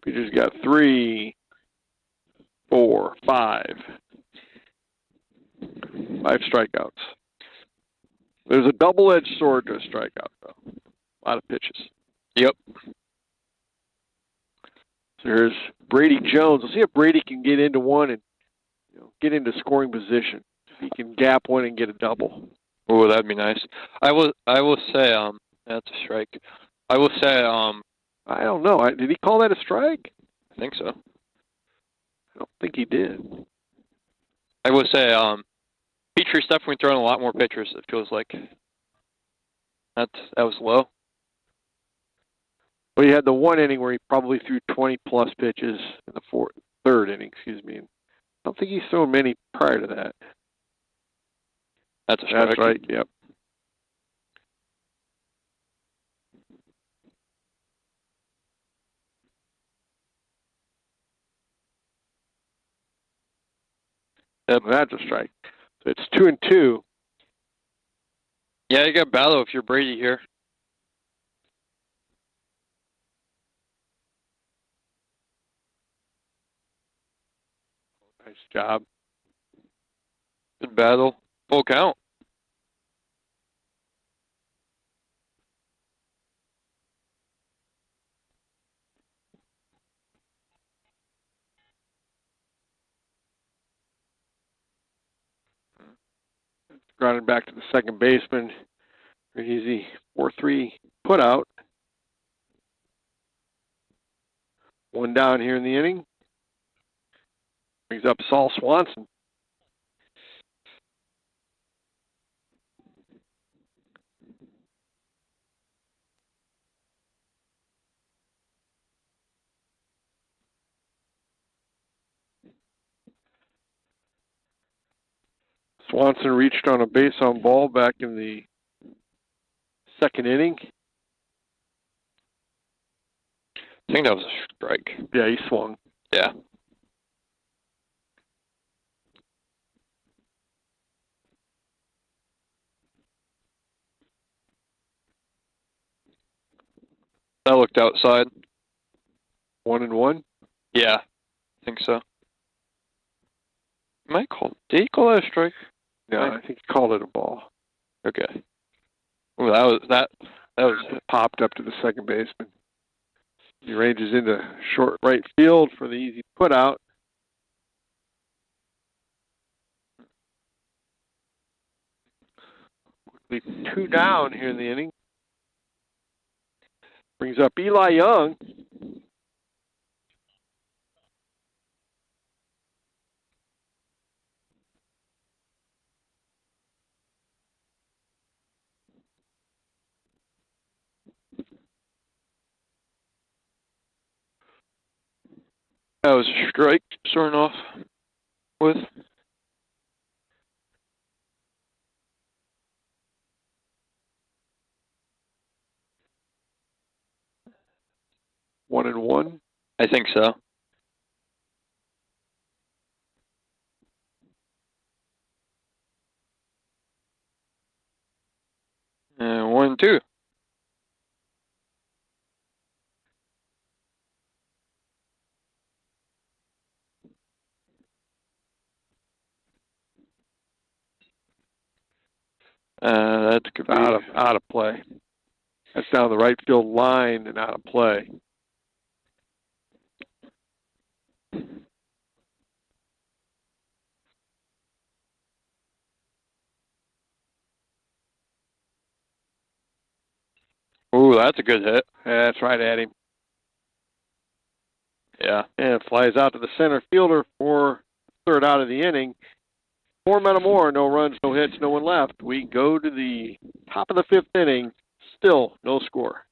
Speaker 1: Petrie's got 3, 4, 5. 5 strikeouts. There's a double-edged sword to a strikeout, though. A lot of pitches.
Speaker 2: Yep.
Speaker 1: So here's Brady Jones. We'll see if Brady can get into one and get into scoring position. He can gap one and get a double.
Speaker 2: Oh, that'd be nice. I will say that's a strike. I will say
Speaker 1: I don't know. Did he call that a strike?
Speaker 2: I think so.
Speaker 1: I don't think he did.
Speaker 2: I will say Petrie's definitely throwing a lot more pitchers. It feels like that was low.
Speaker 1: Well, he had the 1 inning where he probably threw 20 plus pitches in the 3rd inning. Excuse me. I don't think he's thrown many prior to that.
Speaker 2: That's a strike.
Speaker 1: That's right, yep. Yep, that's a strike. So it's 2-2.
Speaker 2: Yeah, you got battle if you're Brady here.
Speaker 1: Nice job.
Speaker 2: Good battle. Full count.
Speaker 1: Grounded back to the second baseman. Easy 4-3 put out. 1 down here in the inning. Brings up Saul Swanson. Swanson reached on a base on ball back in the 2nd inning.
Speaker 2: I think that was a strike.
Speaker 1: Yeah, he swung.
Speaker 2: Yeah. That looked outside.
Speaker 1: 1-1?
Speaker 2: Yeah, I think so. Did he call that a strike?
Speaker 1: No, I think he called it a ball.
Speaker 2: Okay. Ooh, that was
Speaker 1: popped up to the second baseman. He ranges into short right field for the easy put out. Leave 2 down here in the inning. Brings up Eli Young.
Speaker 2: That was a strike, starting off with.
Speaker 1: One and one.
Speaker 2: I think so. And 1-2. That could be
Speaker 1: out of play. That's down the right field line and out of play.
Speaker 2: Ooh, that's a good hit.
Speaker 1: That's right at him.
Speaker 2: Yeah.
Speaker 1: And it flies out to the center fielder for third out of the inning. For Metamora, no runs, no hits, no one left. We go to the top of the 5th inning. Still no score.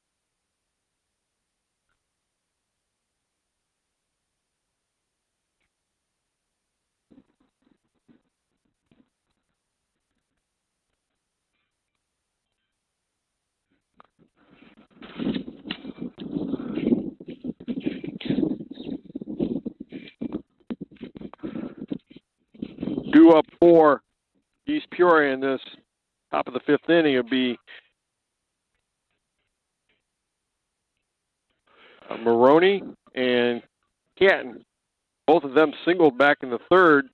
Speaker 1: Due up for East Peoria in this top of the 5th inning would be Maroney and Canton. Both of them singled back in the 3rd,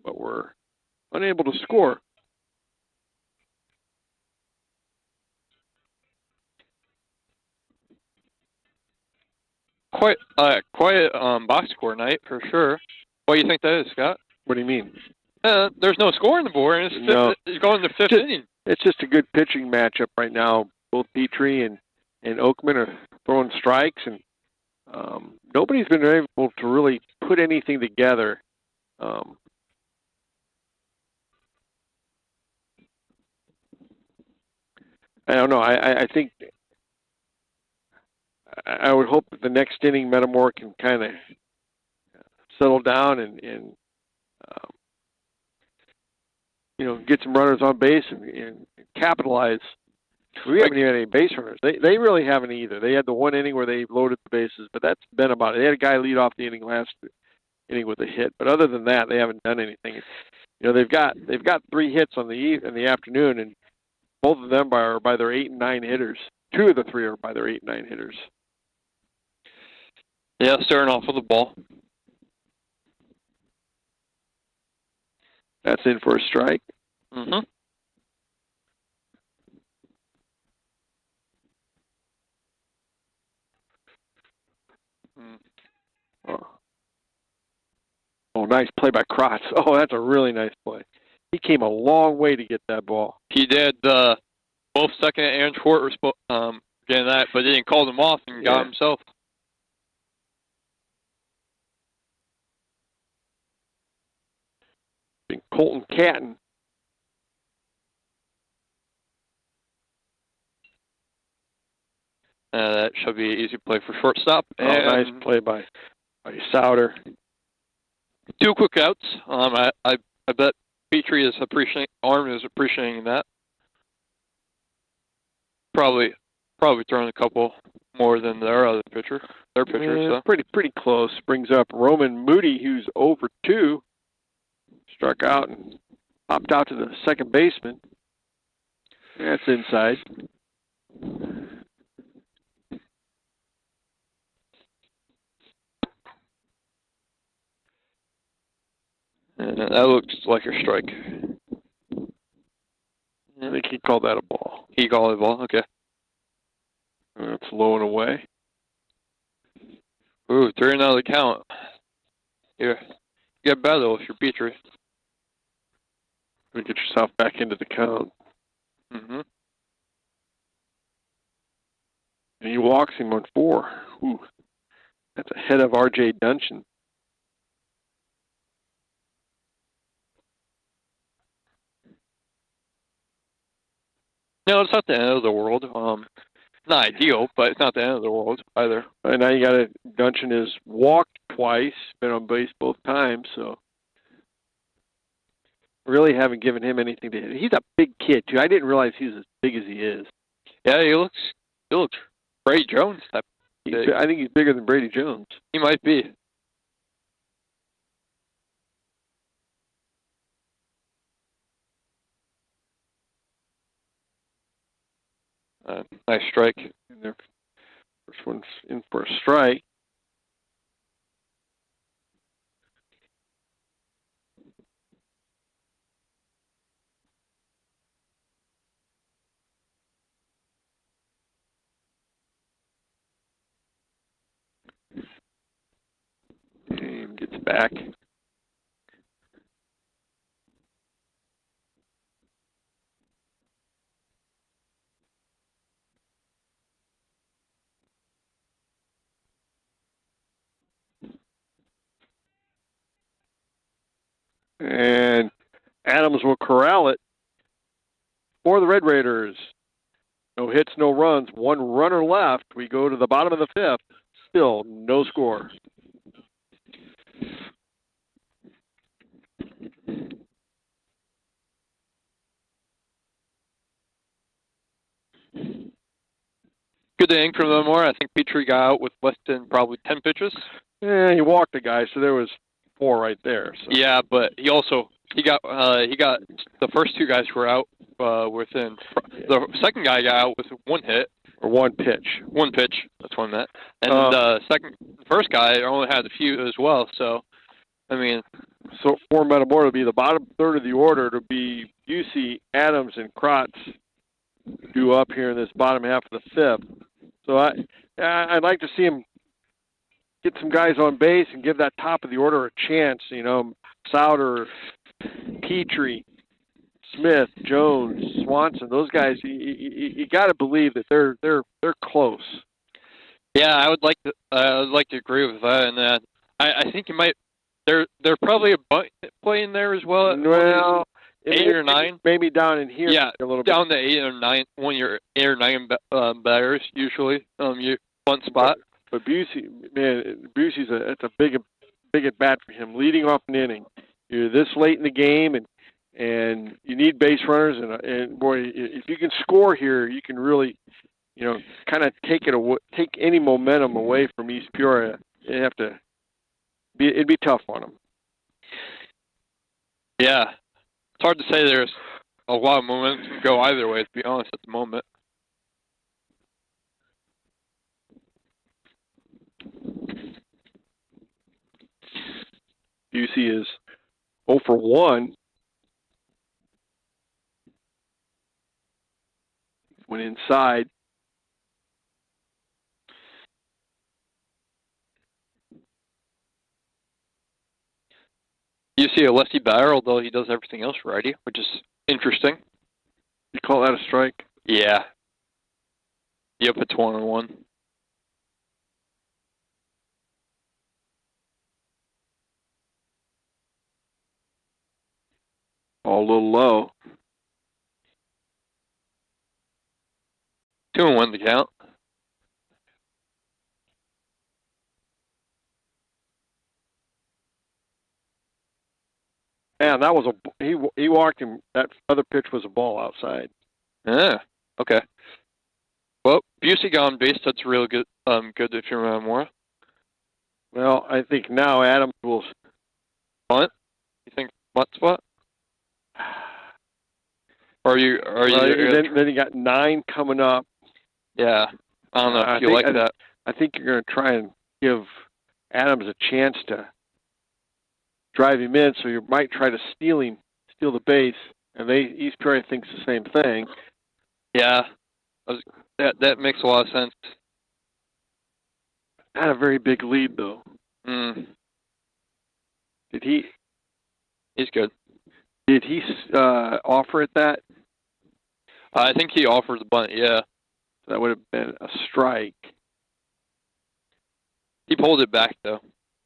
Speaker 1: but were unable to score.
Speaker 2: Quite box score night for sure. What do you think that is, Scott?
Speaker 1: What do you mean?
Speaker 2: There's no score on the board, and it's going to 5th inning.
Speaker 1: It's just a good pitching matchup right now. Both Petrie and Oakman are throwing strikes, and nobody's been able to really put anything together. I don't know. I think I would hope that the next inning Metamora can kind of settle down and get some runners on base and capitalize. We haven't even had any base runners. They really haven't either. They had the one inning where they loaded the bases, but that's been about it. They had a guy lead off the inning last inning with a hit, but other than that, they haven't done anything. They've got 3 hits in the afternoon, and both of them are by their 8 and 9 hitters. 2 of the 3 are by their 8 and 9 hitters.
Speaker 2: Yeah, starting off with the ball.
Speaker 1: That's in for a strike.
Speaker 2: Mm-hmm.
Speaker 1: Oh, nice play by Krotz. Oh, that's a really nice play. He came a long way to get that ball.
Speaker 2: He did. Both second and short were getting that, but he didn't call them off and got himself.
Speaker 1: Colton Catton.
Speaker 2: That should be an easy play for shortstop.
Speaker 1: Oh, nice play by Souter.
Speaker 2: 2 quick outs. I bet Petrie is appreciating that. Probably throwing a couple more than their pitcher. So.
Speaker 1: Pretty close. Brings up Roman Moody, who's 0 for 2. Struck out and popped out to the second baseman. That's inside.
Speaker 2: That looks like a strike.
Speaker 1: I think he called that a ball.
Speaker 2: He called it a ball? Okay.
Speaker 1: It's low and away.
Speaker 2: Ooh, 3 out of the count. Yeah. You get better if you're Petrie.
Speaker 1: Get yourself back into the count.
Speaker 2: Mm-hmm.
Speaker 1: And he walks him on 4. Ooh, that's ahead of R.J. Duncan.
Speaker 2: No, it's not the end of the world. Not ideal, but it's not the end of the world either.
Speaker 1: And now you got to. Duncan has walked twice, been on base both times, so really haven't given him anything to hit. He's a big kid too. I didn't realize he was as big as he is.
Speaker 2: Yeah, he looks Brady Jones type.
Speaker 1: I think he's bigger than Brady Jones.
Speaker 2: He might be. Nice strike.
Speaker 1: And their first one's in for a strike. And gets back. And Adams will corral it for the Red Raiders. No hits, no runs. 1 runner left. We go to the bottom of the 5th. Still no score.
Speaker 2: Good inning from Metamora. I think Petrie got out with less than probably 10 pitches.
Speaker 1: Yeah, he walked the guy, so there was 4 right there. So.
Speaker 2: Yeah, but he got the first 2 guys who were out within. The second guy got out with 1 hit
Speaker 1: or 1 pitch.
Speaker 2: 1 pitch. That's what I meant. And the first guy only had a few as well. So, I mean,
Speaker 1: so for Metamora to be the bottom third of the order, to be Busey, Adams, and Krotz due up here in this bottom half of the 5th. So I'd like to see him get some guys on base and give that top of the order a chance. You know, Souter, Petrie, Smith, Jones, Swanson. Those guys, you got to believe that they're close.
Speaker 2: Yeah, I would like to agree with that, and I think you might. They're probably a bunt play in there as well.
Speaker 1: Well,
Speaker 2: 8 or 9,
Speaker 1: maybe down in here.
Speaker 2: Yeah,
Speaker 1: a little bit.
Speaker 2: Down to 8 or 9. When you're 8 or 9 batters, usually you bunt spot.
Speaker 1: But Busey's that's a big at bat for him, leading off an inning. You're this late in the game, and you need base runners, and boy, if you can score here, you can really, kind of take any momentum away from East Peoria. It'd be tough on them.
Speaker 2: Yeah, it's hard to say. There's a lot of momentum to go either way, to be honest, at the moment.
Speaker 1: Busey is 0 for 1. Went inside.
Speaker 2: You see a lefty batter, although he does everything else righty, which is interesting.
Speaker 1: You call that a strike?
Speaker 2: Yeah. Yep, it's 1-1.
Speaker 1: All a little low.
Speaker 2: 2-1 to count.
Speaker 1: Yeah, that was he walked him. That other pitch was a ball outside.
Speaker 2: Yeah. Okay. Well, Busey got on base. That's really good. Good if you're Metamora.
Speaker 1: Well, I think now Adams will
Speaker 2: bunt. You think bunt spot? Or
Speaker 1: then you got 9 coming up.
Speaker 2: Yeah. I don't know if you like that.
Speaker 1: I think you're going to try and give Adams a chance to drive him in, so you might try to steal the base, and East Peoria thinks the same thing.
Speaker 2: Yeah, that makes a lot of sense.
Speaker 1: Not a very big lead, though. Did he?
Speaker 2: He's good.
Speaker 1: Did he offer it that?
Speaker 2: I think he offered the bunt, yeah.
Speaker 1: That would have been a strike.
Speaker 2: He pulled it back, though.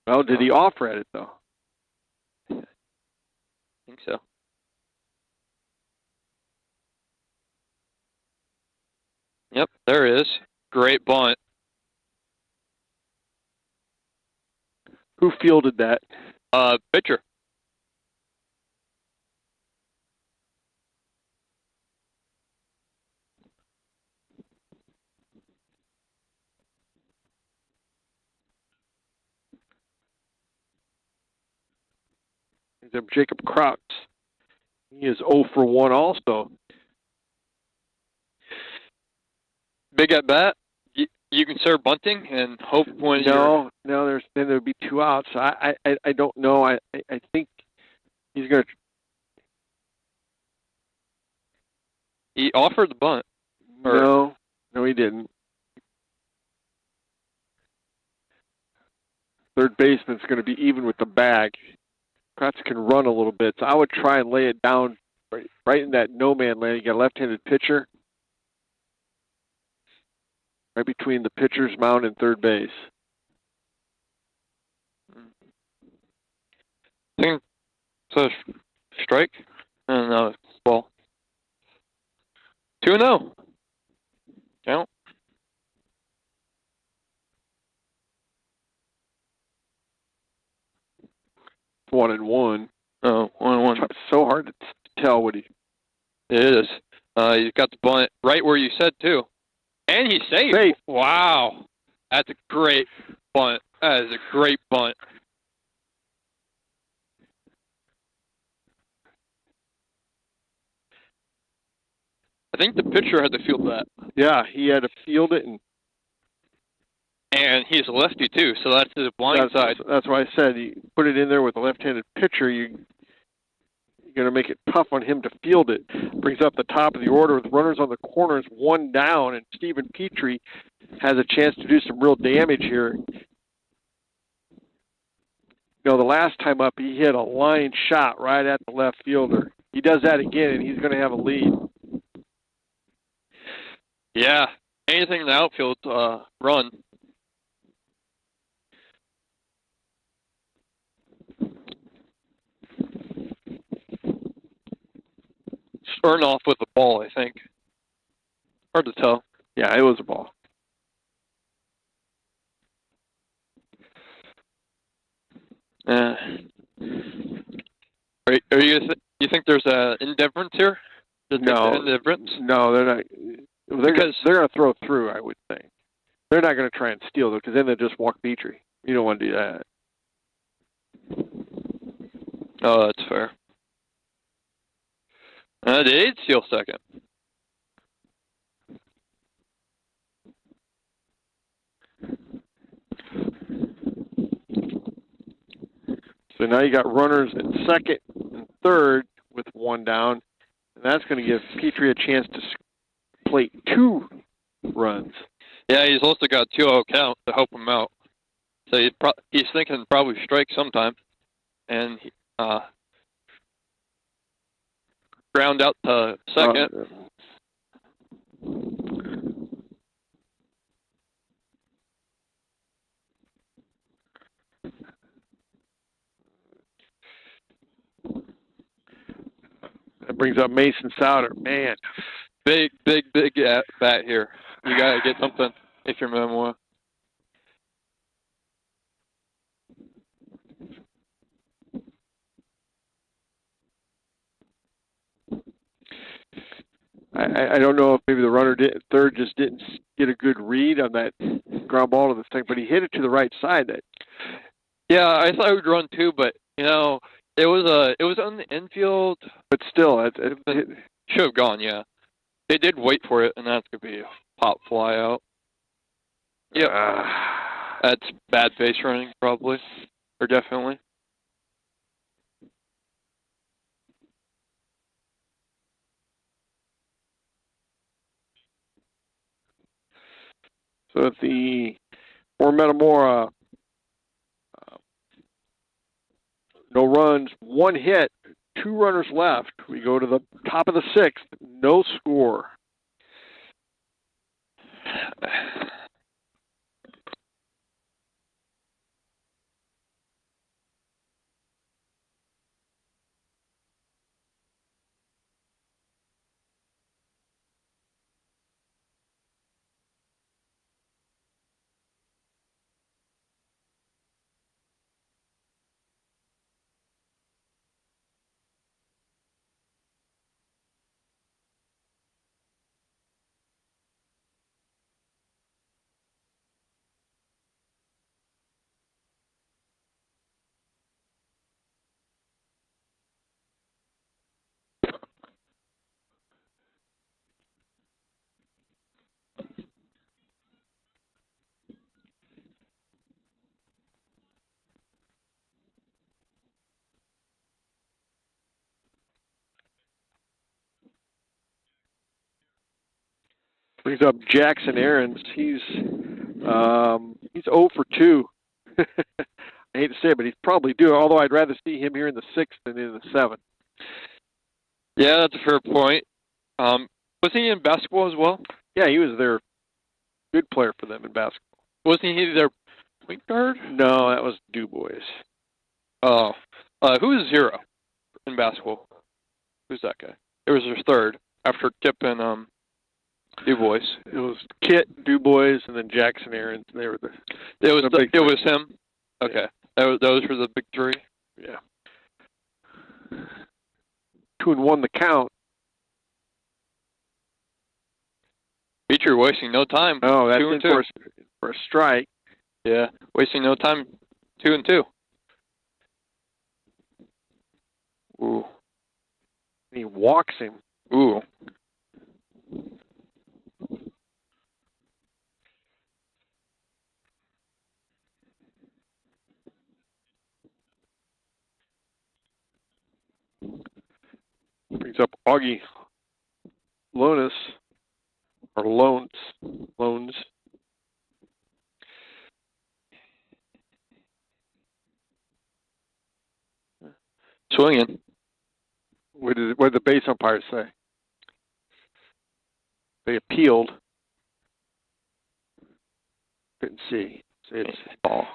Speaker 1: Well, did he offer at it, though?
Speaker 2: I think so. Yep, there it is. Great bunt.
Speaker 1: Who fielded that?
Speaker 2: Pitcher.
Speaker 1: Jacob Crouch. He is 0 for 1 also.
Speaker 2: Big at bat. You can start bunting and hope when
Speaker 1: then there would be 2 outs. I don't know. I think he's going to.
Speaker 2: He offered the bunt.
Speaker 1: No, he didn't. Third baseman's going to be even with the bag. Kratz can run a little bit, so I would try and lay it down right in that no-man land. You got a left-handed pitcher right between the pitcher's mound and third base.
Speaker 2: I think it's a strike. No, it's ball. 2-0. Count.
Speaker 1: 1-1.
Speaker 2: Oh, 1-1.
Speaker 1: It's so hard to tell what he.
Speaker 2: It is. He's got the bunt right where you said, too. And he's safe. Wow. That's a great bunt. That is a great bunt. I think the pitcher had to field that.
Speaker 1: Yeah, he had to field it.
Speaker 2: And he's a lefty, too, so that's his blind side.
Speaker 1: That's why I said you put it in there with a left-handed pitcher, you're going to make it tough on him to field it. Brings up the top of the order with runners on the corners, 1 down, and Stephen Petrie has a chance to do some real damage here. The last time up, he hit a line shot right at the left fielder. He does that again, and he's going to have a lead.
Speaker 2: Yeah, anything in the outfield, run. Starting off with the ball, I think. Hard to tell.
Speaker 1: Yeah, it was a ball.
Speaker 2: Are you think there's an indifference here?
Speaker 1: No,
Speaker 2: indifference?
Speaker 1: No, they're not. They're going to throw through, I would think. They're not going to try and steal, though, because then they'll just walk Petrie. You don't want to do that.
Speaker 2: Oh, that's fair. They did steal second.
Speaker 1: So now you got runners in second and third with 1 down, and that's going to give Petrie a chance to plate 2 runs.
Speaker 2: Yeah, he's also got 2-0 count to help him out. So he's thinking probably strike sometime, and ground out to second.
Speaker 1: That brings up Mason Souter. Man,
Speaker 2: big at bat here. You got to get something if you're Metamora.
Speaker 1: I don't know if maybe the runner third just didn't get a good read on that ground ball to the thing, but he hit it to the right side.
Speaker 2: Yeah, I thought it would run too, but it was on the infield.
Speaker 1: But still, it
Speaker 2: should have gone. Yeah, they did wait for it, and that's gonna be a pop fly out. Yep, that's bad base running probably, or definitely.
Speaker 1: So for Metamora, no runs, 1 hit, 2 runners left. We go to the top of the 6th, no score. Brings up Jackson Aarons. He's 0 for 2. I hate to say it, but he's probably due, although I'd rather see him here in the 6th than in the 7th.
Speaker 2: Yeah, that's a fair point. Was he in basketball as well?
Speaker 1: Yeah, he was their good player for them in basketball.
Speaker 2: Wasn't he their point guard?
Speaker 1: No, that was Du Bois.
Speaker 2: Oh. Who is 0 in basketball? Who's that guy? It was their 3rd after Kip and Du Bois.
Speaker 1: It was Kit, Du Bois, and then Jackson Aarons. They were
Speaker 2: It was him? Okay. Yeah. Those were the big 3?
Speaker 1: Yeah. 2-1 the count.
Speaker 2: Beecher wasting no time.
Speaker 1: Oh, that's
Speaker 2: 2-2.
Speaker 1: For a strike.
Speaker 2: Yeah, wasting no time. 2-2. Ooh.
Speaker 1: He walks him.
Speaker 2: Ooh.
Speaker 1: Brings up Augie Lones. Or Loans.
Speaker 2: Swinging.
Speaker 1: What did the base umpires say? They appealed. Couldn't see. So it's ball.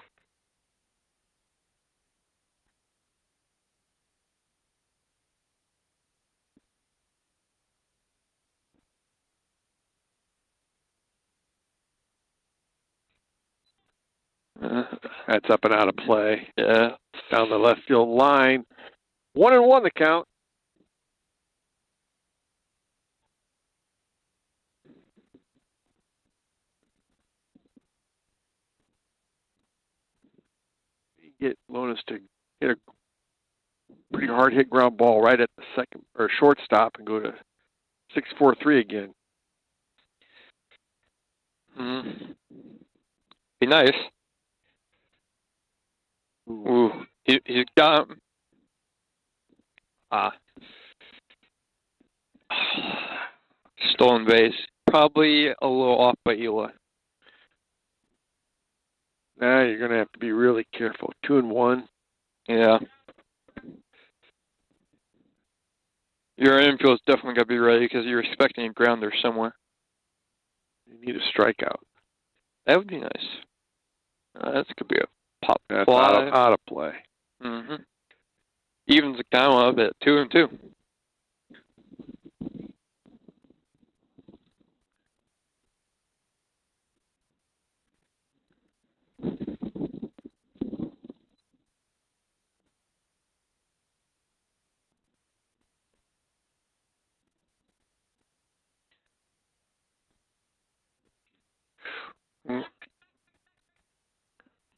Speaker 1: That's up and out of play.
Speaker 2: Yeah.
Speaker 1: Down the left field line. 1-1 the count. You get Lonas to hit a pretty hard hit ground ball right at the second or shortstop and go to 6-4-3 again.
Speaker 2: Be nice. Ooh. He's got him. Stolen base. Probably a little off by Eli.
Speaker 1: Now you're going to have to be really careful. 2-1.
Speaker 2: Yeah. Your infield's definitely got to be ready because you're expecting a grounder somewhere.
Speaker 1: You need a strikeout.
Speaker 2: That would be nice. That could be a pop
Speaker 1: That's
Speaker 2: fly.
Speaker 1: Out of play.
Speaker 2: Mm-hmm. Evens the count up at 2-2.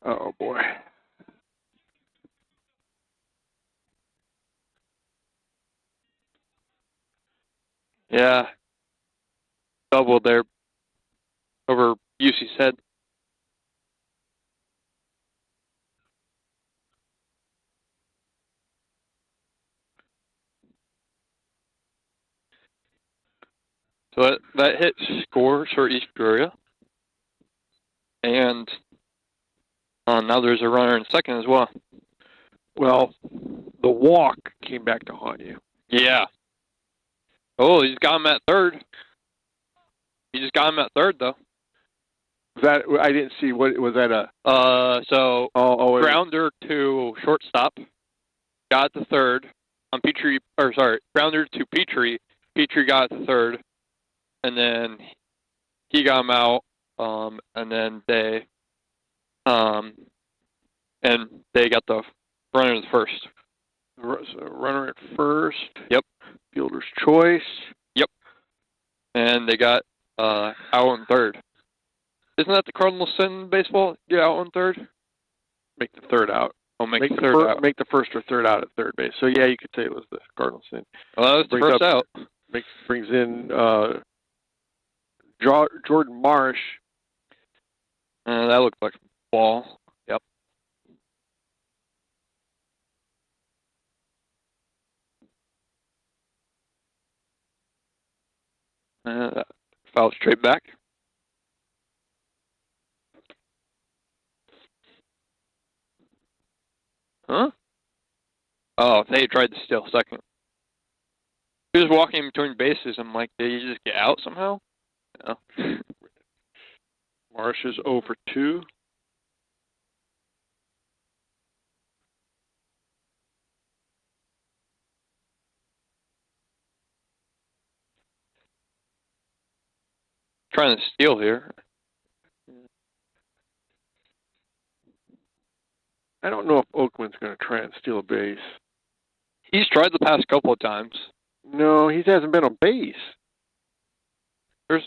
Speaker 1: Oh boy.
Speaker 2: Yeah. Double there over UC's head. So that hit scores for East Peoria. And now there's a runner in second as well.
Speaker 1: Well, the walk came back to haunt you.
Speaker 2: Yeah. Oh, he's got him at third. He just got him at third, though.
Speaker 1: That I didn't see. What was that?
Speaker 2: Grounder to shortstop. Got the third on Petrie. Or sorry, grounder to Petrie. Petrie got the third, and then he got him out. And then they got the runner at first.
Speaker 1: So runner at first.
Speaker 2: Yep.
Speaker 1: Fielder's choice.
Speaker 2: Yep. And they got out in third. Isn't that the Cardinals in baseball? Yeah, out on third.
Speaker 1: Make the third out.
Speaker 2: Oh, make the third out.
Speaker 1: Make the first or third out at third base. So yeah, you could say it was the Cardinals in.
Speaker 2: Well, that was the first out.
Speaker 1: Brings in Jordan Marsh.
Speaker 2: That looked like a ball. Yep. Foul straight back. Huh? Oh, they tried to steal second. He was walking between bases. I'm like, did he just get out somehow? No.
Speaker 1: Marsh is 0 for 2.
Speaker 2: Trying to steal here.
Speaker 1: I don't know if Oakman's going to try and steal a base.
Speaker 2: He's tried the past couple of times.
Speaker 1: No, he hasn't been on base.
Speaker 2: There's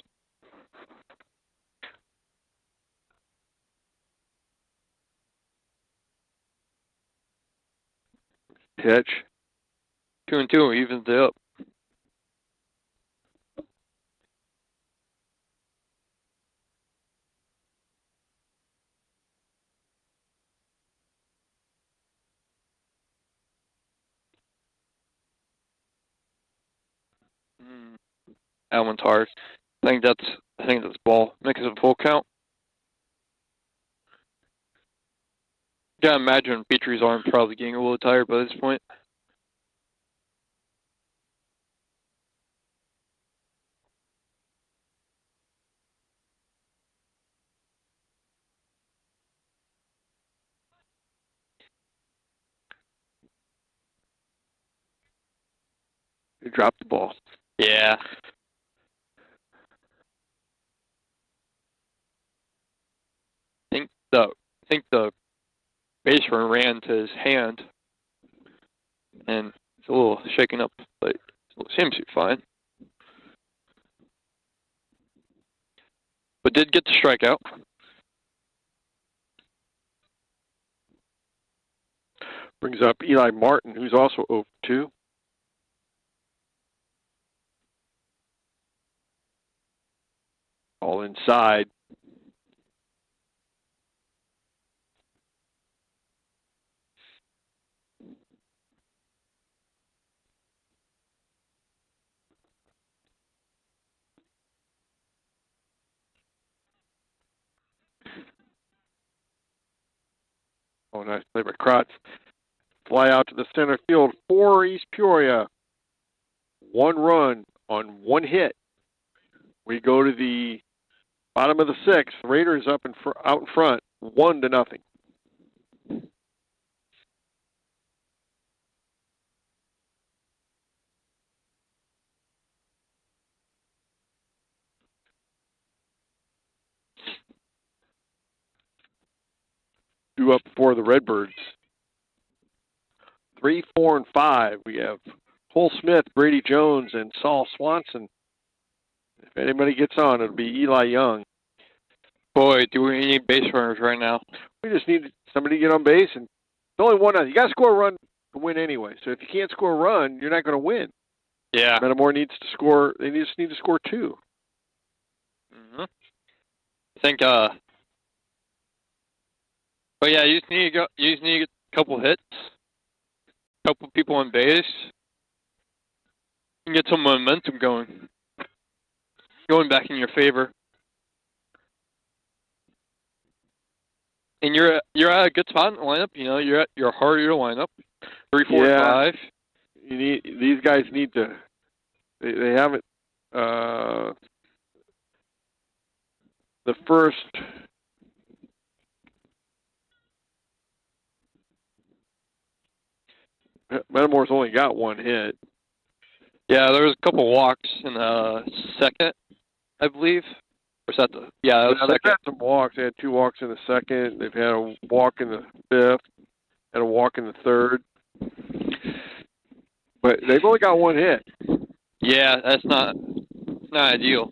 Speaker 1: pitch.
Speaker 2: 2-2 evens it up. That one's hard. I think that's ball. Makes it a full count. Gotta imagine Petrie's arm probably getting a little tired by this point.
Speaker 1: He dropped the ball.
Speaker 2: Yeah. I think the baseman ran to his hand, and it's a little shaken up, but it seems to be fine. But did get the strikeout.
Speaker 1: Brings up Eli Martin, who's also 0 for 2. All inside. Oh, nice play by Krotz. Fly out to the center field for East Peoria. 1 run on 1 hit. We go to the bottom of the 6th. Raiders out in front, 1-0. Due up for the Redbirds. 3, 4, and 5. We have Cole Smith, Brady Jones, and Saul Swanson. If anybody gets on, it'll be Eli Young.
Speaker 2: Boy, do we need base runners right now.
Speaker 1: We just need somebody to get on base, and it's only 1 out. You got to score a run to win anyway. So if you can't score a run, you're not going to win.
Speaker 2: Yeah.
Speaker 1: Metamora needs to score. They just need to score 2.
Speaker 2: Mm-hmm. I think. But yeah, you just need to get a couple hits, a couple people on base, and get some momentum going back in your favor. And you're at a good spot in the lineup. You know, you're at your heart of your lineup. 3, 4, 5.
Speaker 1: These guys need to. They haven't. The first. Metamora's only got one hit.
Speaker 2: Yeah, there was a couple walks in the second, I believe. Or is that the? Yeah, that was
Speaker 1: They've had some walks. They had 2 walks in the second. They've had a walk in the 5th. Had a walk in the 3rd. But they've only got 1 hit.
Speaker 2: Yeah, that's not ideal.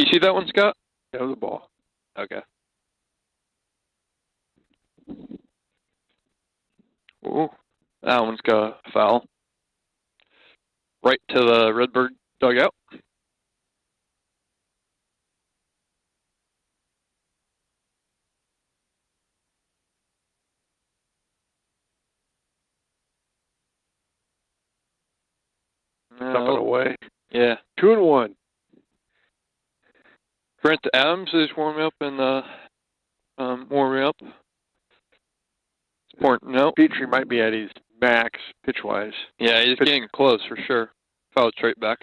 Speaker 2: You see that one, Scott?
Speaker 1: That was a ball.
Speaker 2: Okay. Ooh, that one's got a foul. Right to the Redbird dugout.
Speaker 1: Something away.
Speaker 2: Yeah.
Speaker 1: 2-1.
Speaker 2: Brent Adams is warming up and warming up. No.
Speaker 1: Petrie might be at his max pitch-wise.
Speaker 2: Yeah, he's getting close for sure. Foul straight back.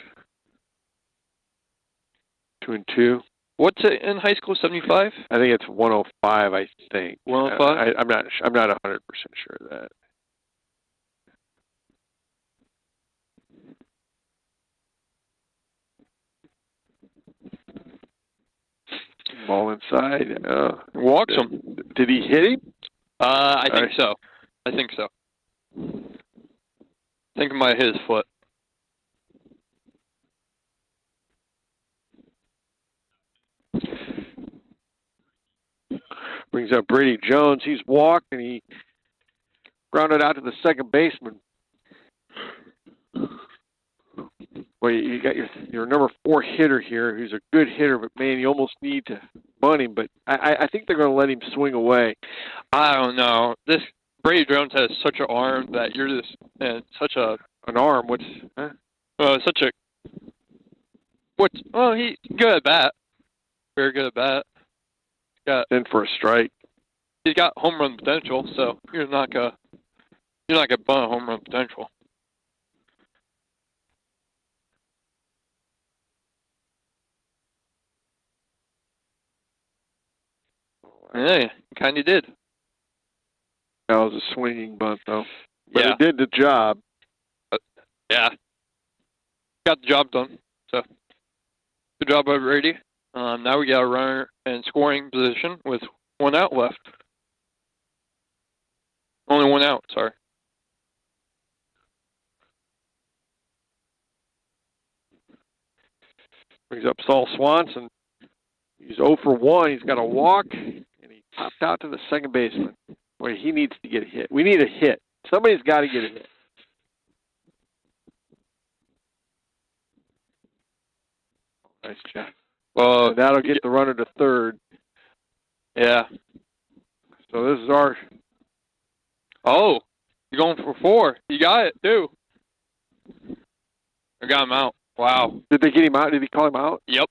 Speaker 1: 2-2.
Speaker 2: What's it in high school? 75?
Speaker 1: I think it's 105. I think
Speaker 2: 105.
Speaker 1: I'm not 100% sure of that. Ball inside.
Speaker 2: Walks him.
Speaker 1: Did he hit him?
Speaker 2: I think so. I think so. I think it might hit his foot.
Speaker 1: Brings up Brady Jones. He's walked and he grounded out to the second baseman. Well, you got your number 4 hitter here, who's a good hitter, but man, you almost need to bunt him. But I think they're going to let him swing away.
Speaker 2: I don't know. This Brady Jones has such an arm that you're just such a
Speaker 1: an arm. What's
Speaker 2: such a what's he's good at bat. Very good at bat.
Speaker 1: In for a strike.
Speaker 2: He's got home run potential, so you're not gonna bunt home run potential. Yeah, you kind of did.
Speaker 1: That was a swinging bunt, though. But
Speaker 2: yeah.
Speaker 1: It did the job.
Speaker 2: Yeah. Got the job done. So, good job by Brady. Now we got a runner in scoring position with 1 out left. Only 1 out, sorry.
Speaker 1: Brings up Saul Swanson. He's 0 for 1. He's got a walk, and he popped out to the second baseman. Boy, he needs to get a hit. We need a hit. Somebody's got to get a hit. Nice job. Well, that'll get the runner to third.
Speaker 2: Yeah.
Speaker 1: So this is our...
Speaker 2: Oh, you're going for 4. You got it, too. I got him out. Wow.
Speaker 1: Did they get him out? Did he call him out?
Speaker 2: Yep.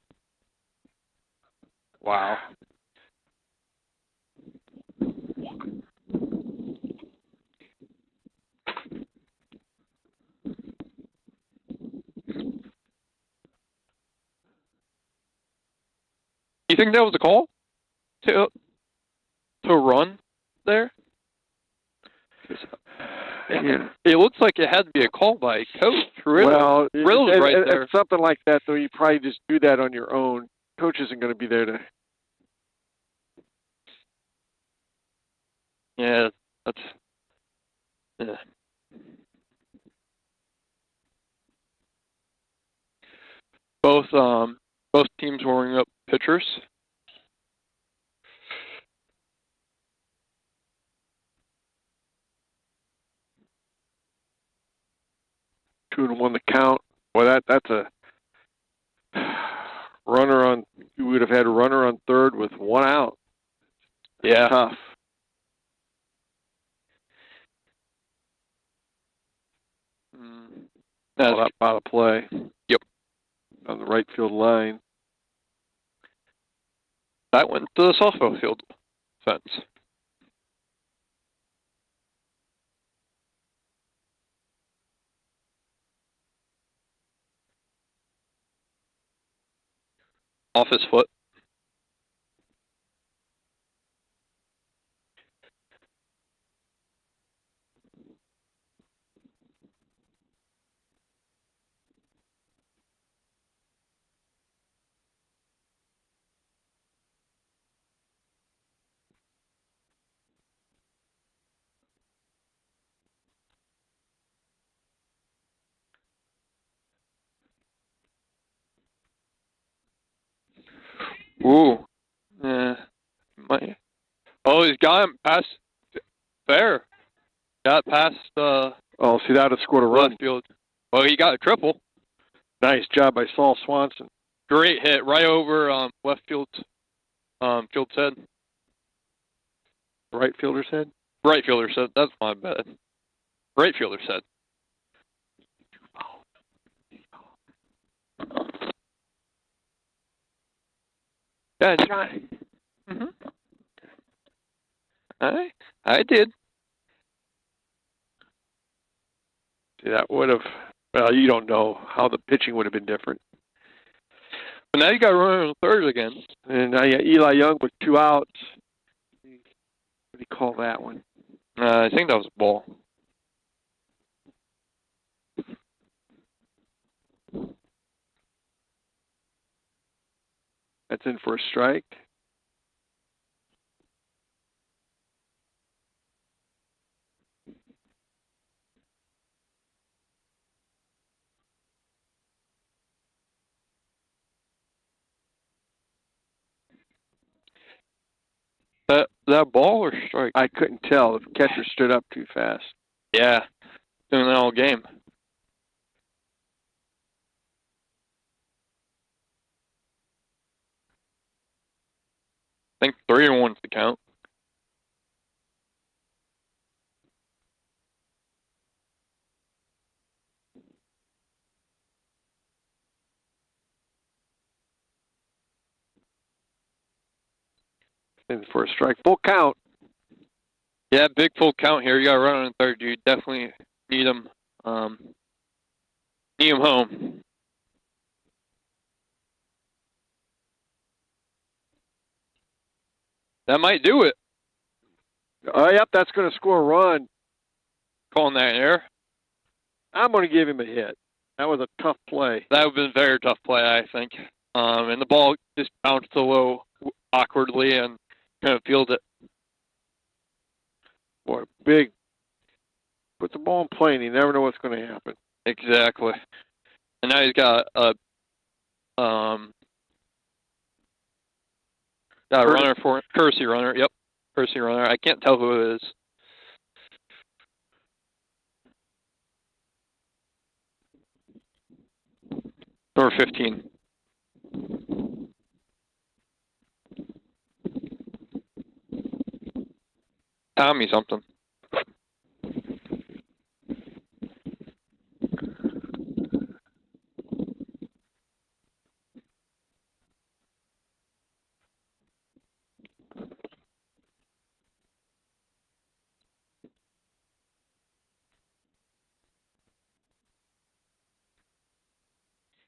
Speaker 1: Wow.
Speaker 2: You think that was a call to run there?
Speaker 1: Yeah.
Speaker 2: It looks like it had to be a call by coach.
Speaker 1: Well,
Speaker 2: Riddle's right there.
Speaker 1: Something like that, though, you probably just do that on your own. Coach isn't going to be there to...
Speaker 2: Yeah, that's... Yeah. Both teams warming up pitchers.
Speaker 1: 2-1 the count. Boy, that's a runner on. You would have had a runner on third with 1 out.
Speaker 2: Yeah.
Speaker 1: Tough.
Speaker 2: That's
Speaker 1: out of play.
Speaker 2: Yep.
Speaker 1: On the right field line.
Speaker 2: That went to the softball field fence. Off his foot. Ooh. Oh, he's got him past fair. Got past
Speaker 1: Oh, see, that would have scored a run.
Speaker 2: left field. Well, he got a triple.
Speaker 1: Nice job by Saul Swanson.
Speaker 2: Great hit right over left field's head.
Speaker 1: Right fielder's head?
Speaker 2: Right fielder's head. That's my bad. Right fielder's head. Yeah, John. I did.
Speaker 1: See, that would have. Well, you don't know how the pitching would have been different.
Speaker 2: But now you got to run on third again.
Speaker 1: And now you got Eli Young with 2 outs. What do you call that one?
Speaker 2: I think that was a ball.
Speaker 1: That's in for a strike.
Speaker 2: That ball or strike?
Speaker 1: I couldn't tell. The catcher stood up too fast.
Speaker 2: Yeah, doing that all game. I think 3-1's the count.
Speaker 1: In for a strike. Full count.
Speaker 2: Yeah, big full count here. You got to run on third. You definitely need him. Need him home. That might do it.
Speaker 1: Oh, yep, that's going to score a run.
Speaker 2: Calling that error.
Speaker 1: I'm going to give him a hit. That was a tough play.
Speaker 2: That would have been a very tough play, I think. And the ball just bounced a little awkwardly and kind of fielded it.
Speaker 1: Boy, big. Put the ball in play, and you never know what's going to happen.
Speaker 2: Exactly. And now he's got a runner for courtesy runner. Yep, courtesy runner. I can't tell who it is. Number 15. Tommy something.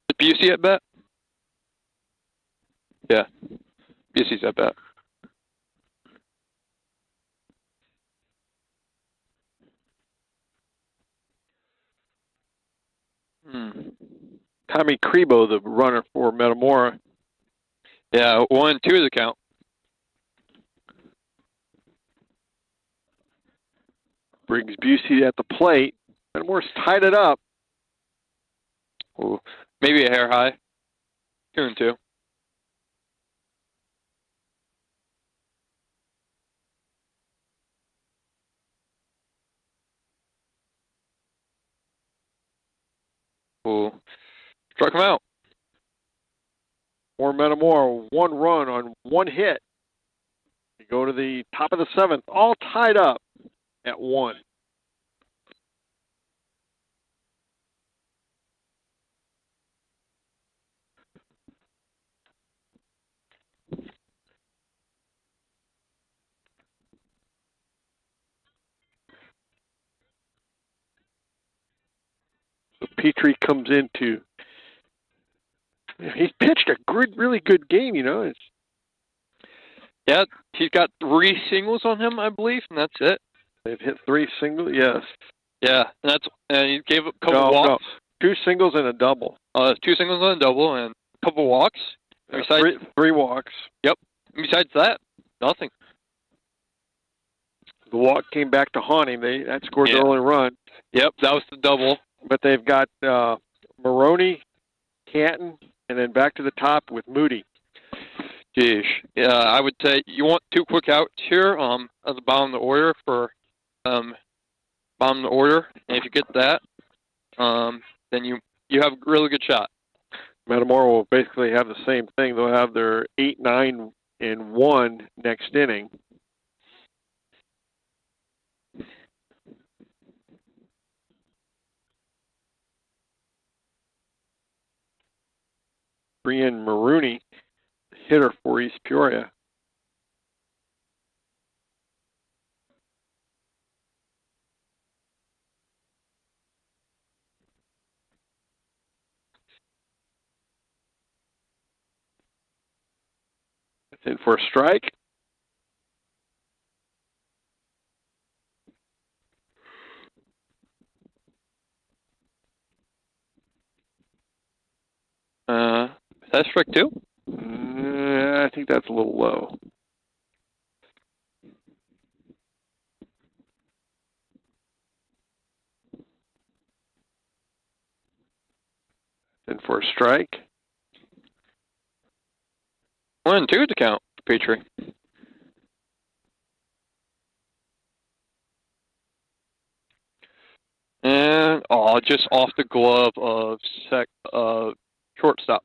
Speaker 2: Did Busey at bat? Yeah. Busey's at bat.
Speaker 1: Tommy Crebo, the runner for Metamora.
Speaker 2: Yeah, 1-2 is the count.
Speaker 1: Brings Busey at the plate. Metamora's tied it up.
Speaker 2: Ooh, maybe a hair high. 2-2. who struck him out.
Speaker 1: For Metamora, 1 run on 1 hit. We go to the top of the 7th, all tied up at 1. So Petrie comes into. He's pitched a really good game, you know.
Speaker 2: Yeah, he's got 3 singles on him, I believe, and that's it.
Speaker 1: They've hit 3 singles, yes.
Speaker 2: Yeah, and he gave a couple walks.
Speaker 1: No, 2 singles and a double.
Speaker 2: 2 singles and a double, and a couple walks.
Speaker 1: Besides, 3 walks.
Speaker 2: Yep. Besides that, nothing.
Speaker 1: The walk came back to haunt him. That scored the only run.
Speaker 2: Yep, that was the double.
Speaker 1: But they've got Maroney, Canton, and then back to the top with Moody.
Speaker 2: Geesh. Yeah, I would say you want 2 quick outs here at the bottom of the order for bottom of the order. And if you get that, then you have a really good shot.
Speaker 1: Metamora will basically have the same thing. They'll have their 8, 9, and 1 next inning. Brian Maroney, hitter for East Peoria. That's in for a strike.
Speaker 2: Is that strike 2?
Speaker 1: I think that's a little low. And for a strike.
Speaker 2: 1 and 2 to count, Petrie. And just off the glove of shortstop.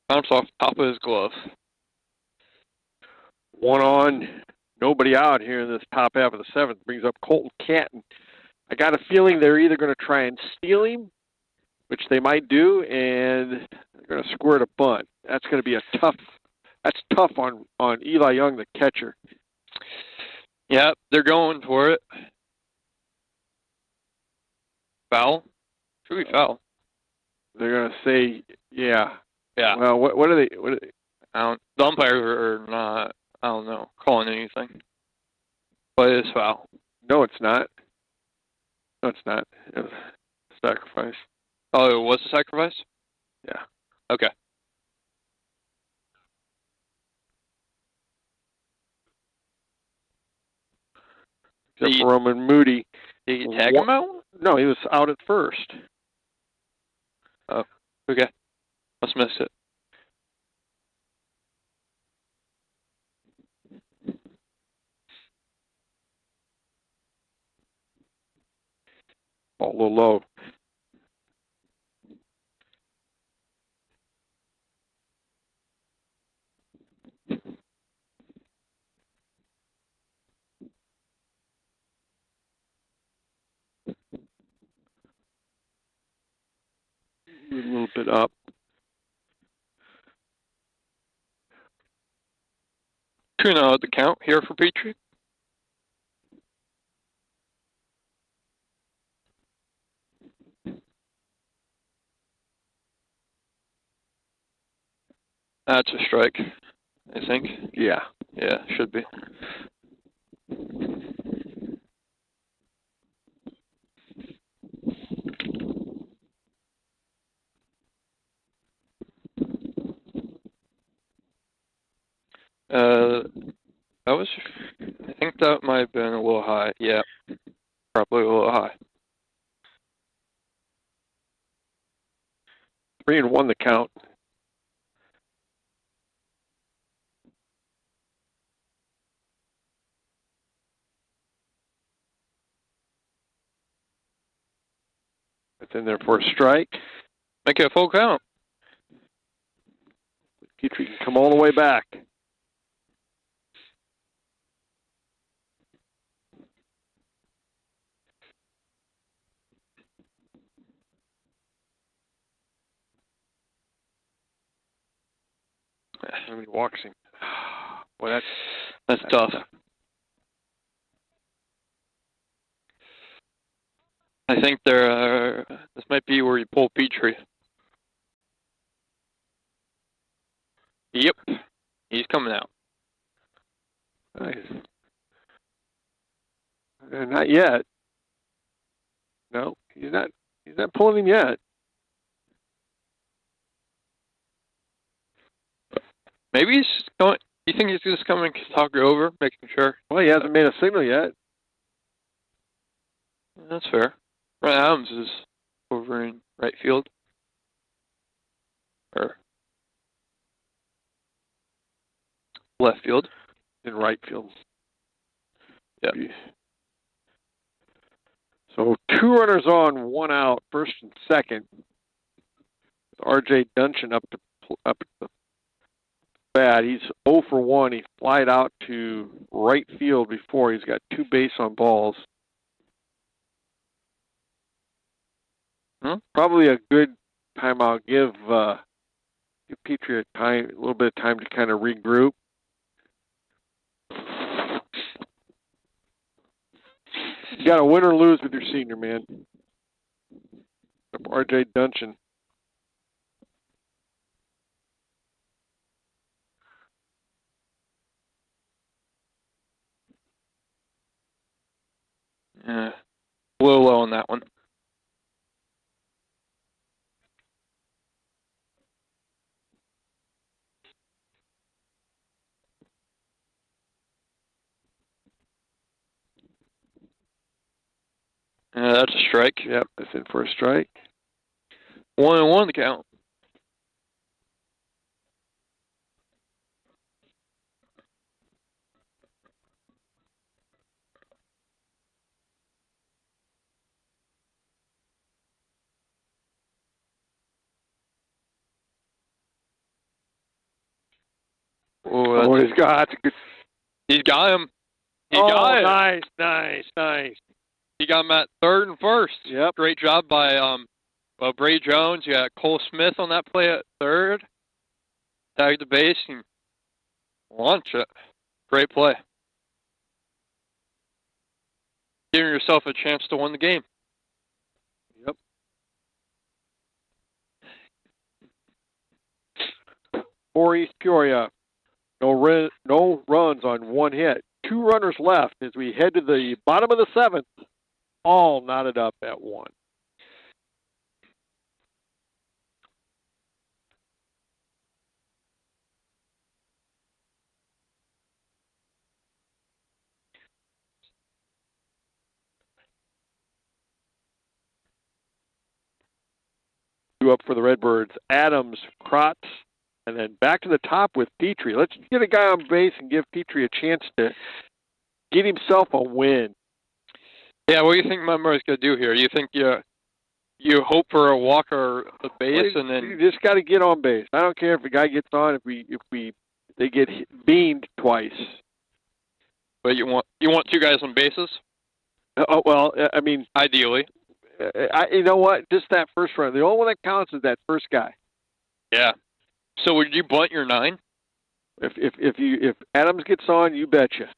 Speaker 2: Bounce off the top of his glove.
Speaker 1: 1 on, nobody out here in this top half of the 7th. Brings up Colton Canton. I got a feeling they're either going to try and steal him, which they might do, and they're going to squirt a bunt. That's going to be that's tough on Eli Young, the catcher.
Speaker 2: Yeah, they're going for it. Foul? Should be foul.
Speaker 1: They're going to say, yeah.
Speaker 2: Yeah.
Speaker 1: Well, what are they?
Speaker 2: The umpires are not, I don't know, calling anything. But it is foul.
Speaker 1: No, it's not. No, it's not. It was a sacrifice.
Speaker 2: Oh, it was a sacrifice?
Speaker 1: Yeah.
Speaker 2: Okay.
Speaker 1: Except for Roman Moody.
Speaker 2: Did you tag him out?
Speaker 1: No, he was out at first.
Speaker 2: Oh, okay. Must miss it.
Speaker 1: A little low. A little bit up.
Speaker 2: Two now at the count here for Petrie. That's a strike, I think.
Speaker 1: Yeah.
Speaker 2: Yeah, should be. I think that might have been a little high. Yeah, probably a little high.
Speaker 1: 3-1 the count. in there for a strike.
Speaker 2: Make it a full count.
Speaker 1: Petrie can come all the way back. And he walks him. Well,
Speaker 2: that's tough. I think this might be where you pull Petrie. Yep, he's coming out.
Speaker 1: Nice. Not yet. No, he's not. He's not pulling him yet.
Speaker 2: Maybe he's just going. You think he's just coming to talk you over, making sure?
Speaker 1: Well, he hasn't made a signal yet.
Speaker 2: That's fair. Ryan Adams is over in right field. Or left field.
Speaker 1: In right field.
Speaker 2: Yeah.
Speaker 1: So 2 runners on, 1 out, first and second. R.J. Duncan up the bat. He's 0 for 1. He flied out to right field before. He's got 2 base on balls. Probably a good timeout. Give Petrie a little bit of time to kind of regroup. You got to win or lose with your senior, man. R.J. Duncan.
Speaker 2: Yeah, a little low on that one. That's a strike.
Speaker 1: Yep, that's in for a strike.
Speaker 2: 1-1 the count.
Speaker 1: Oh, he's got it.
Speaker 2: He's got him. He got it.
Speaker 1: Nice.
Speaker 2: He got him at third and first.
Speaker 1: Yep.
Speaker 2: Great job by Bray Jones. You got Cole Smith on that play at third. Tag the base and launch it. Great play. Giving yourself a chance to win the game.
Speaker 1: Yep. For East Peoria, no runs on 1 hit. 2 runners left as we head to the bottom of the 7th. All knotted up at 1. Up for the Redbirds, Adams, Krotz, and then back to the top with Petrie. Let's get a guy on base and give Petrie a chance to get himself a win.
Speaker 2: Yeah, what do you think Metamora is going to do here? You think you hope for a walk or a base, and then
Speaker 1: you just got to get on base. I don't care if a guy gets on if they get beamed twice.
Speaker 2: But you want 2 guys on bases?
Speaker 1: Oh well, I mean,
Speaker 2: ideally.
Speaker 1: You know what? Just that first run. The only one that counts is that first guy.
Speaker 2: Yeah. So would you bunt your 9?
Speaker 1: If Adams gets on, you betcha.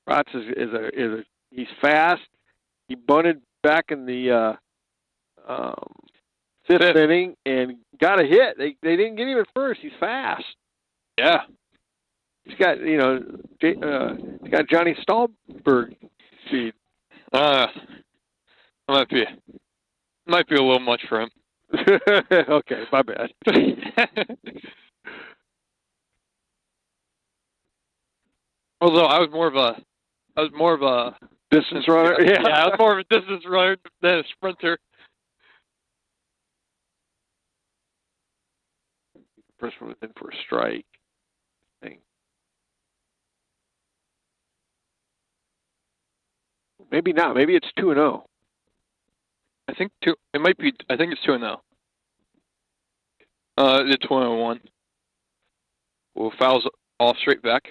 Speaker 1: Rotz he's fast. He bunted back in the fifth inning and got a hit. They didn't get him at first. He's fast.
Speaker 2: Yeah.
Speaker 1: He's got he's got Johnny Stahlberg speed.
Speaker 2: Might be a little much for him.
Speaker 1: Okay, my bad.
Speaker 2: Although I was more of a
Speaker 1: distance runner. Yeah,
Speaker 2: I was more of a distance runner than a sprinter.
Speaker 1: First one was in for a strike. Maybe not. Maybe it's 2-0.
Speaker 2: I think two. It might be. I think it's 2-0. It's 1-1. Well, fouls off straight back.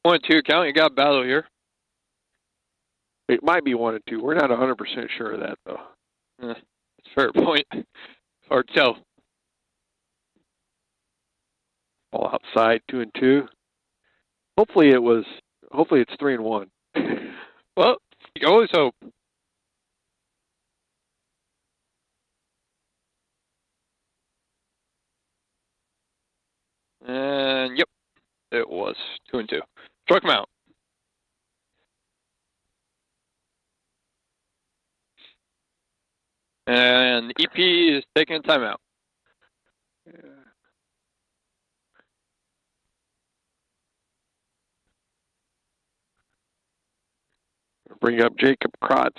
Speaker 2: 1-2 count. You got a battle here.
Speaker 1: It might be 1-2. We're not 100% sure of that, though.
Speaker 2: That's a fair point. Hard to tell.
Speaker 1: All outside, 2-2. Hopefully it's 3-1.
Speaker 2: Well, you always hope. And yep, it was 2-2. Struck him out. And EP is taking a timeout.
Speaker 1: Yeah. Bring up Jacob Krotz.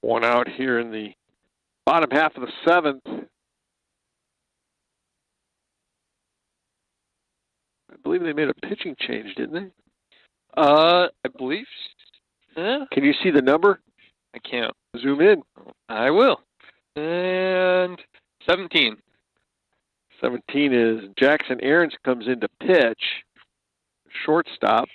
Speaker 1: One out here in the bottom half of the seventh. I believe they made a pitching change, didn't they?
Speaker 2: I believe.
Speaker 1: Can you see the number?
Speaker 2: I can't.
Speaker 1: Zoom in.
Speaker 2: I will. And 17.
Speaker 1: 17 is Jackson Aarons comes in to pitch. Shortstop.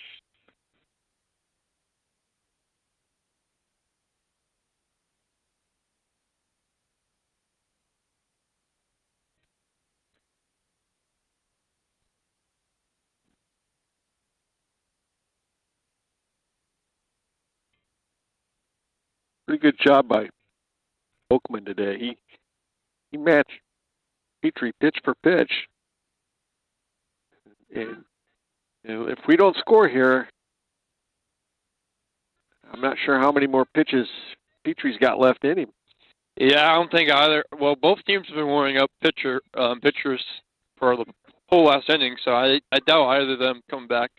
Speaker 1: Pretty good job by Oakman today. He matched Petrie pitch for pitch. And if we don't score here, I'm not sure how many more pitches Petrie's got left in him.
Speaker 2: Yeah, I don't think either. Well, both teams have been warming up pitchers for the whole last inning, so I doubt either of them come back.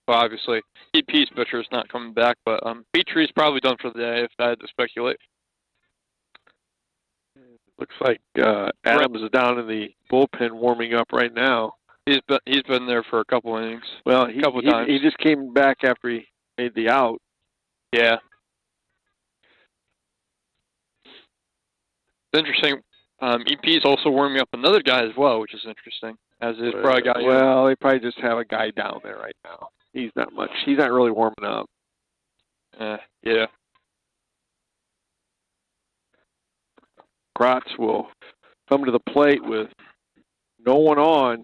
Speaker 2: Well, obviously, EP's pitcher is not coming back, but Petrie's probably done for the day if I had to speculate.
Speaker 1: Looks like Adams is down in the bullpen warming up right now.
Speaker 2: He's been there for a couple innings.
Speaker 1: Well,
Speaker 2: a couple times.
Speaker 1: He just came back after he made the out.
Speaker 2: Yeah. It's interesting. EP's also warming up another guy as well, which is interesting. As is probably guy.
Speaker 1: Well, they probably just have a guy down there right now. He's not much. He's not really warming up.
Speaker 2: Yeah.
Speaker 1: Krotz will come to the plate with no one on,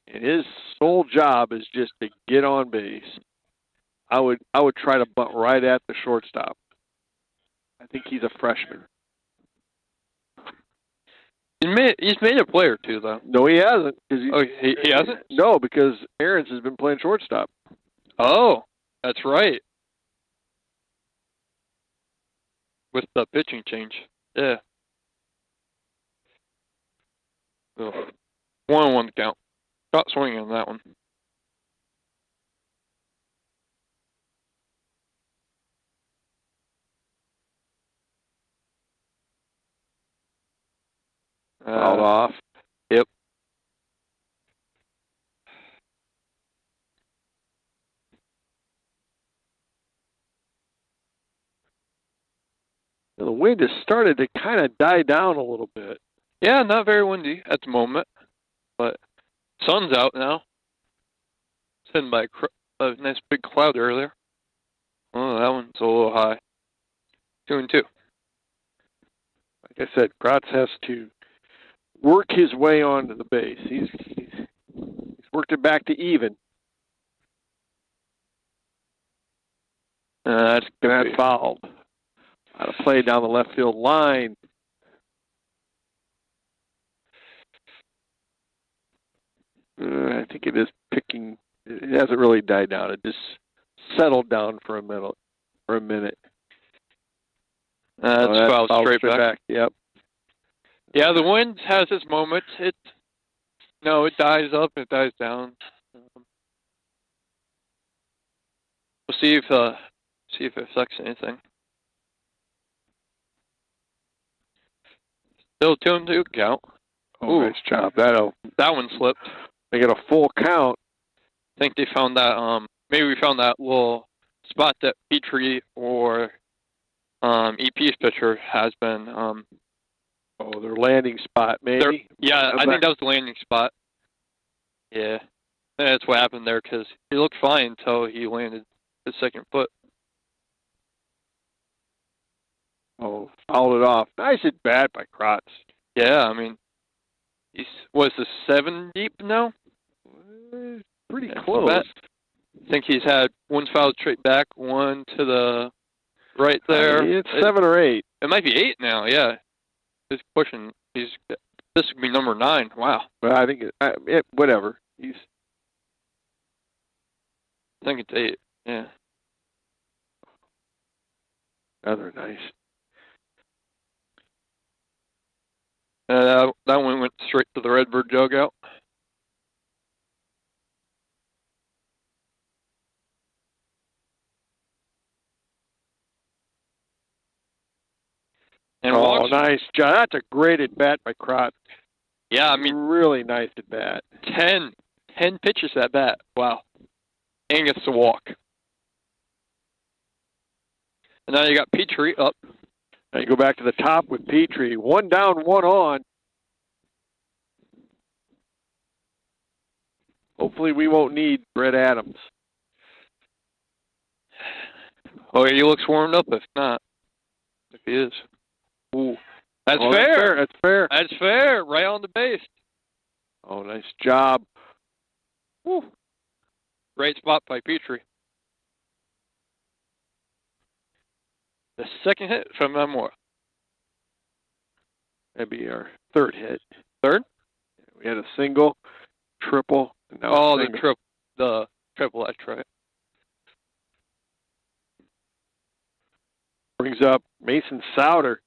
Speaker 1: and his sole job is just to get on base. I would try to bunt right at the shortstop. I think he's a freshman.
Speaker 2: He's made a play or two, though.
Speaker 1: No, he hasn't.
Speaker 2: He hasn't?
Speaker 1: No, because Aarons has been playing shortstop.
Speaker 2: Oh, that's right. With the pitching change. Yeah. 1-1 count. Not swinging on that one.
Speaker 1: Fouled off.
Speaker 2: Yep.
Speaker 1: The wind has started to kind of die down a little bit.
Speaker 2: Yeah, not very windy at the moment, but sun's out now. It's hidden by a nice big cloud earlier. Oh, that one's a little high. 2-2.
Speaker 1: Like I said, Krotz has to work his way onto the base. He's worked it back to even. That's fouled. Out of play down the left field line. I think it is picking. It hasn't really died down. It just settled down for a minute.
Speaker 2: That's fouled straight back.
Speaker 1: Yep.
Speaker 2: Yeah, the wind has its moments. It dies up and it dies down. We'll see if it affects anything. Still 2-2 count.
Speaker 1: Oh, nice job. That
Speaker 2: one slipped.
Speaker 1: They get a full count.
Speaker 2: I think they found that. Maybe we found that little spot that Petrie or EP's pitcher has been.
Speaker 1: Their landing spot, maybe.
Speaker 2: I think that was the landing spot. Yeah, that's what happened there because he looked fine until he landed his second foot.
Speaker 1: Oh, fouled it off. Nice at bat by Kratz.
Speaker 2: Yeah, I mean, was this 7 deep now?
Speaker 1: Pretty close.
Speaker 2: I think he's had one foul straight back, one to the right there.
Speaker 1: It's 7 or 8.
Speaker 2: It might be 8 now. Yeah, he's pushing. This would be number 9. Wow.
Speaker 1: But I think whatever. I
Speaker 2: think it's 8. Yeah.
Speaker 1: Another nice.
Speaker 2: That one went straight to the Redbird dugout. And
Speaker 1: nice job. That's a great at bat by Kratz.
Speaker 2: Yeah, I mean,
Speaker 1: really nice at bat.
Speaker 2: 10 pitches at bat. Wow. And gets to walk. And now you got Petrie up.
Speaker 1: Now you go back to the top with Petrie. 1 down, 1 on. Hopefully we won't need Brett Adams.
Speaker 2: Oh, he looks warmed up if not. If he is. Ooh. That's fair.
Speaker 1: That's fair.
Speaker 2: That's fair. Right on the base.
Speaker 1: Oh, nice job.
Speaker 2: Woo. Great spot by Petrie. The second hit from Metamora.
Speaker 1: That'd be our third hit.
Speaker 2: Third?
Speaker 1: We had a single, triple, and now
Speaker 2: the triple. That's right.
Speaker 1: Brings up Mason Souter.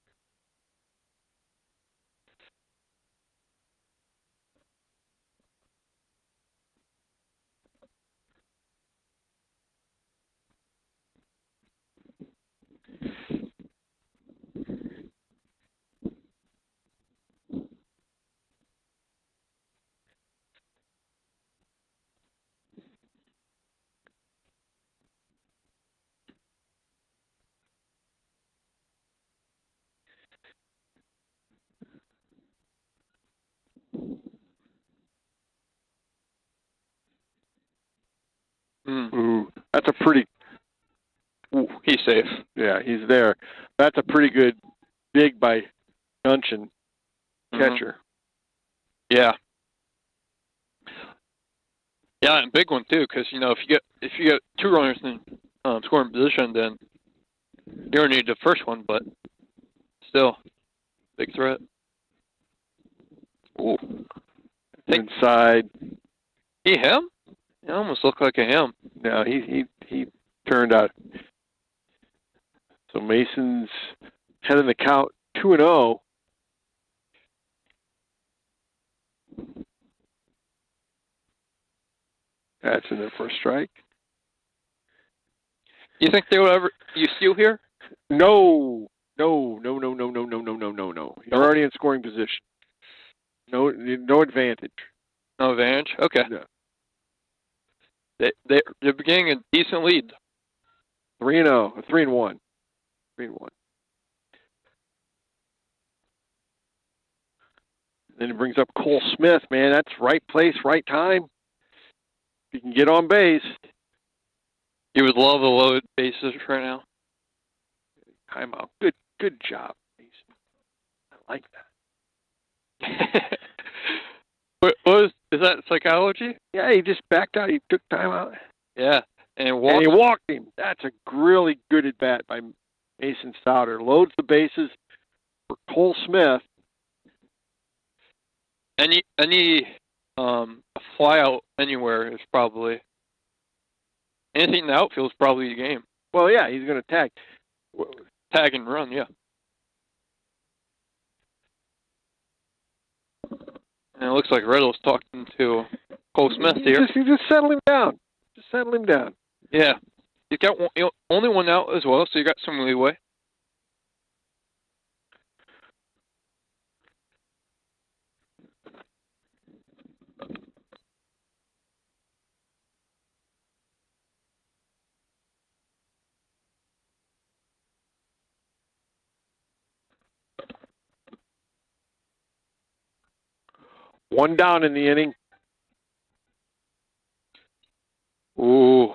Speaker 1: Ooh, that's a pretty...
Speaker 2: Ooh, he's safe.
Speaker 1: Yeah, he's there. That's a pretty good dig by Duncan, catcher.
Speaker 2: Yeah. Yeah, and big one too, because if you get 2 runners in scoring position, then you don't need the first one, but still, big threat. Ooh,
Speaker 1: inside.
Speaker 2: Him? It almost looked like a him.
Speaker 1: No, he turned out. So Mason's heading the count 2-0. That's in there for a strike.
Speaker 2: You think they will ever steal here?
Speaker 1: No. They're already in scoring position. No advantage.
Speaker 2: No advantage? Okay.
Speaker 1: No.
Speaker 2: They're beginning a decent lead.
Speaker 1: 3-0. 3-1. 3-1. Then it brings up Cole Smith, man. That's right place, right time. If you can get on base.
Speaker 2: You would love the loaded bases right now.
Speaker 1: Timeout. Good job, Mason. I like that.
Speaker 2: Is that psychology?
Speaker 1: Yeah, he just backed out. He took time out.
Speaker 2: Yeah, and
Speaker 1: he walked him. That's a really good at bat by Mason Souter. Loads the bases for Cole Smith.
Speaker 2: Any fly out anywhere is probably anything in the outfield is probably the game.
Speaker 1: Well, yeah, he's going to
Speaker 2: tag and run. Yeah. And it looks like Riddle's talking to Cole Smith here.
Speaker 1: You just settle him down. Just settle him down.
Speaker 2: Yeah. You got only one out as well, so you got some leeway.
Speaker 1: One down in the inning.
Speaker 2: Ooh.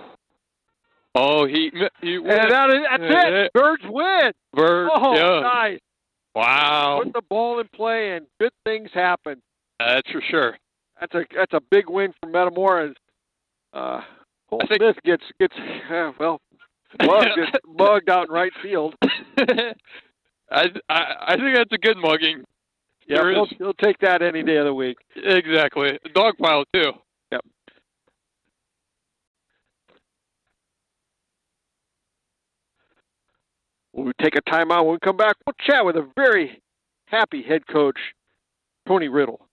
Speaker 2: Oh, he wins.
Speaker 1: And that's it. Birds win.
Speaker 2: Birds,
Speaker 1: Oh,
Speaker 2: yeah.
Speaker 1: nice.
Speaker 2: Wow.
Speaker 1: Put the ball in play, and good things happen.
Speaker 2: That's for sure.
Speaker 1: That's a big win for Metamora. Cole Smith gets mugged out in right field.
Speaker 2: I think that's a good mugging.
Speaker 1: Yeah, he'll take that any day of the week.
Speaker 2: Exactly. Dog pile, too.
Speaker 1: Yep. We'll take a timeout. When we come back, we'll chat with a very happy head coach, Tony Riddle.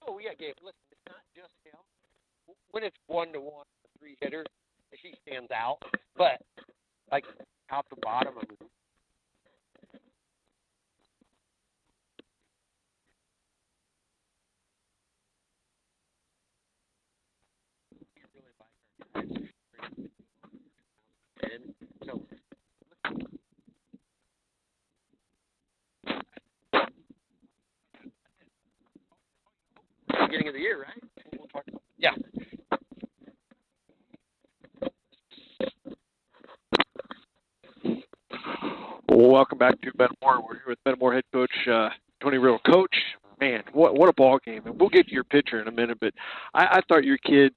Speaker 1: Oh, yeah, Gabe, listen, it's not just him. When it's 1-1, a three-hitter, she stands out. But, like,
Speaker 3: top to bottom. I mean, and so beginning of the year, right? We'll talk about it. Yeah.
Speaker 1: Well, welcome back to Metamora. We're here with Metamora head coach Tony Riddle. Coach, man, what a ball game! And we'll get to your pitcher in a minute, but I thought your kids,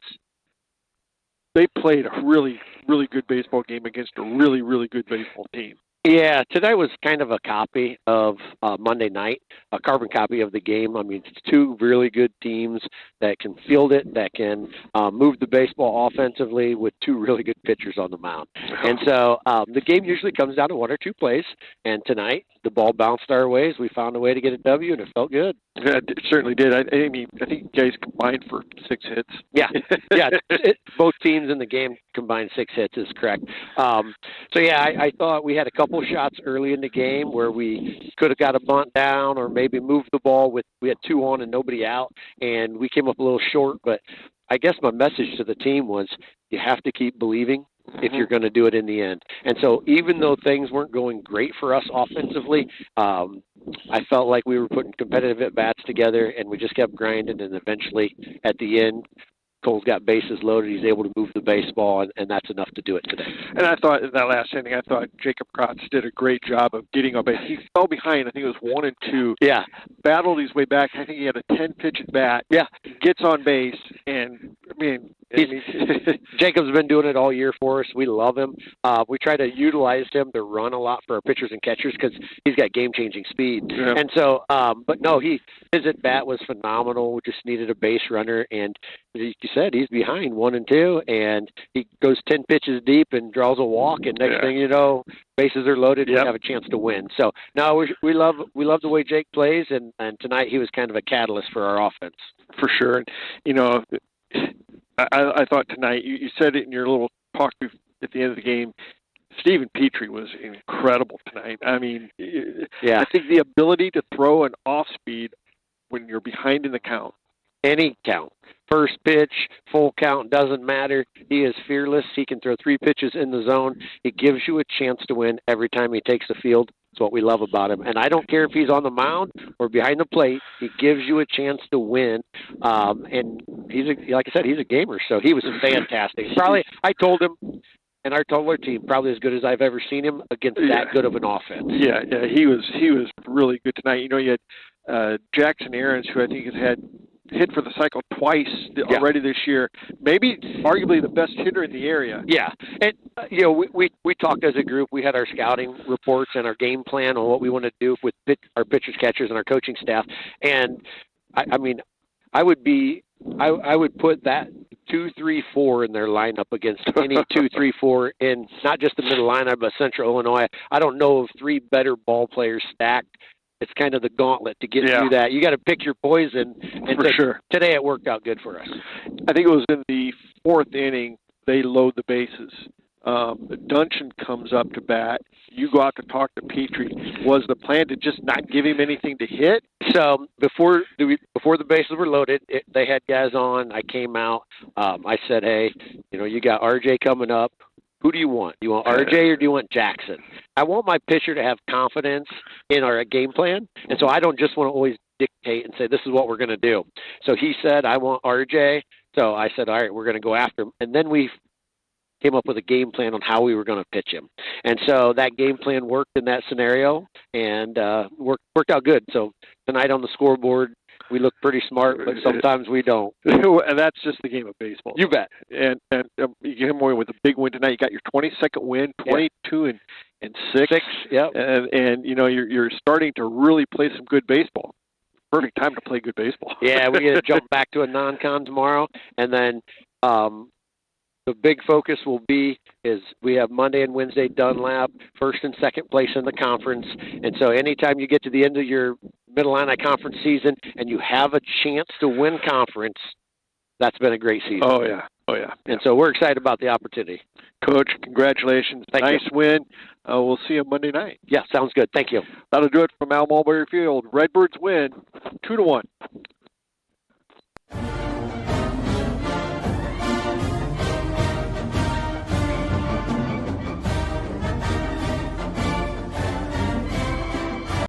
Speaker 1: they played a really, really good baseball game against a really, really good baseball team.
Speaker 3: Yeah, today was kind of a copy of Monday night, a carbon copy of the game. I mean, it's two really good teams that can field it, that can move the baseball offensively with two really good pitchers on the mound. And so the game usually comes down to one or two plays, and tonight the ball bounced our ways. We found a way to get a W, and it felt good.
Speaker 1: Yeah, it certainly did. I think you guys combined for 6 hits.
Speaker 3: Yeah, both teams in the game combined 6 hits is correct. So, yeah, I thought we had a couple shots early in the game where we could have got a bunt down or maybe moved the ball we had 2 on and nobody out, and we came up a little short. But I guess my message to the team was you have to keep believing if you're going to do it in the end. And so even though things weren't going great for us offensively, I felt like we were putting competitive at-bats together, and we just kept grinding, and eventually at the end, Cole's got bases loaded. He's able to move the baseball, and that's enough to do it today.
Speaker 1: And I thought in that last inning, Jacob Kratz did a great job of getting up. He fell behind. I think it was 1 and 2.
Speaker 3: Yeah.
Speaker 1: Battled his way back. I think he had a 10-pitch at bat.
Speaker 3: Yeah.
Speaker 1: Gets on base, and,
Speaker 3: Jacob's been doing it all year for us. We love him. We try to utilize him to run a lot for our pitchers and catchers because he's got game-changing speed.
Speaker 1: Yeah.
Speaker 3: And so, but no, his at-bat was phenomenal. We just needed a base runner, and as you said, he's behind 1 and 2, and he goes 10 pitches deep and draws a walk, and next thing you know, bases are loaded, and we have a chance to win. So, no, we love the way Jake plays, and tonight he was kind of a catalyst for our offense.
Speaker 1: For sure. And, I thought tonight, you said it in your little talk at the end of the game, Stephen Petrie was incredible tonight. I mean, I think the ability to throw an off-speed when you're behind in the count.
Speaker 3: Any count. First pitch, full count, doesn't matter. He is fearless. He can throw 3 pitches in the zone. He gives you a chance to win every time he takes the field. That's what we love about him. And I don't care if he's on the mound or behind the plate. He gives you a chance to win. And like I said, he's a gamer, so he was fantastic. I told him, and I told our team, probably as good as I've ever seen him against that good of an offense.
Speaker 1: Yeah, he was really good tonight. You had Jackson Aarons, who I think has had hit for the cycle twice already this year. Maybe arguably the best hitter in the area.
Speaker 3: Yeah. And, we talked as a group. We had our scouting reports and our game plan on what we want to do with our pitchers, catchers, and our coaching staff. And, I would put that 2-3-4 in their lineup against any 2-3-4 in not just the middle lineup, but Central Illinois. I don't know of 3 better ball players stacked. It's kind of the gauntlet to get through that. You got to pick your poison. And
Speaker 1: for sure.
Speaker 3: Today it worked out good for us.
Speaker 1: I think it was in the 4th inning they load the bases. Dungeon comes up to bat. You go out to talk to Petrie. Was the plan to just not give him anything to hit?
Speaker 3: So before the bases were loaded, they had guys on. I came out. I said, hey, you got RJ coming up. Who do you want? Do you want RJ or do you want Jackson? I want my pitcher to have confidence in our game plan, and so I don't just want to always dictate and say, this is what we're going to do. So he said, I want RJ. So I said, all right, we're going to go after him. And then we came up with a game plan on how we were going to pitch him. And so that game plan worked in that scenario and worked out good. So tonight on the scoreboard, we look pretty smart, but sometimes we don't.
Speaker 1: And that's just the game of baseball.
Speaker 3: You bet.
Speaker 1: And you get him away with a big win tonight. You got your 22nd win, 22 and 6.
Speaker 3: Yep.
Speaker 1: And you're starting to really play some good baseball. Perfect time to play good baseball.
Speaker 3: Yeah, we're going to jump back to a non-con tomorrow, and then the big focus will be is we have Monday and Wednesday Dunlap, 1st and 2nd place in the conference. And so anytime you get to the end of your Mid-Illini Conference season and you have a chance to win conference, that's been a great season.
Speaker 1: Oh, yeah. Oh, yeah.
Speaker 3: And so we're excited about the opportunity.
Speaker 1: Coach, congratulations. Nice win. We'll see you Monday night.
Speaker 3: Yeah, sounds good. Thank you.
Speaker 1: That'll do it from Al Mulberry Field. Redbirds win 2-1.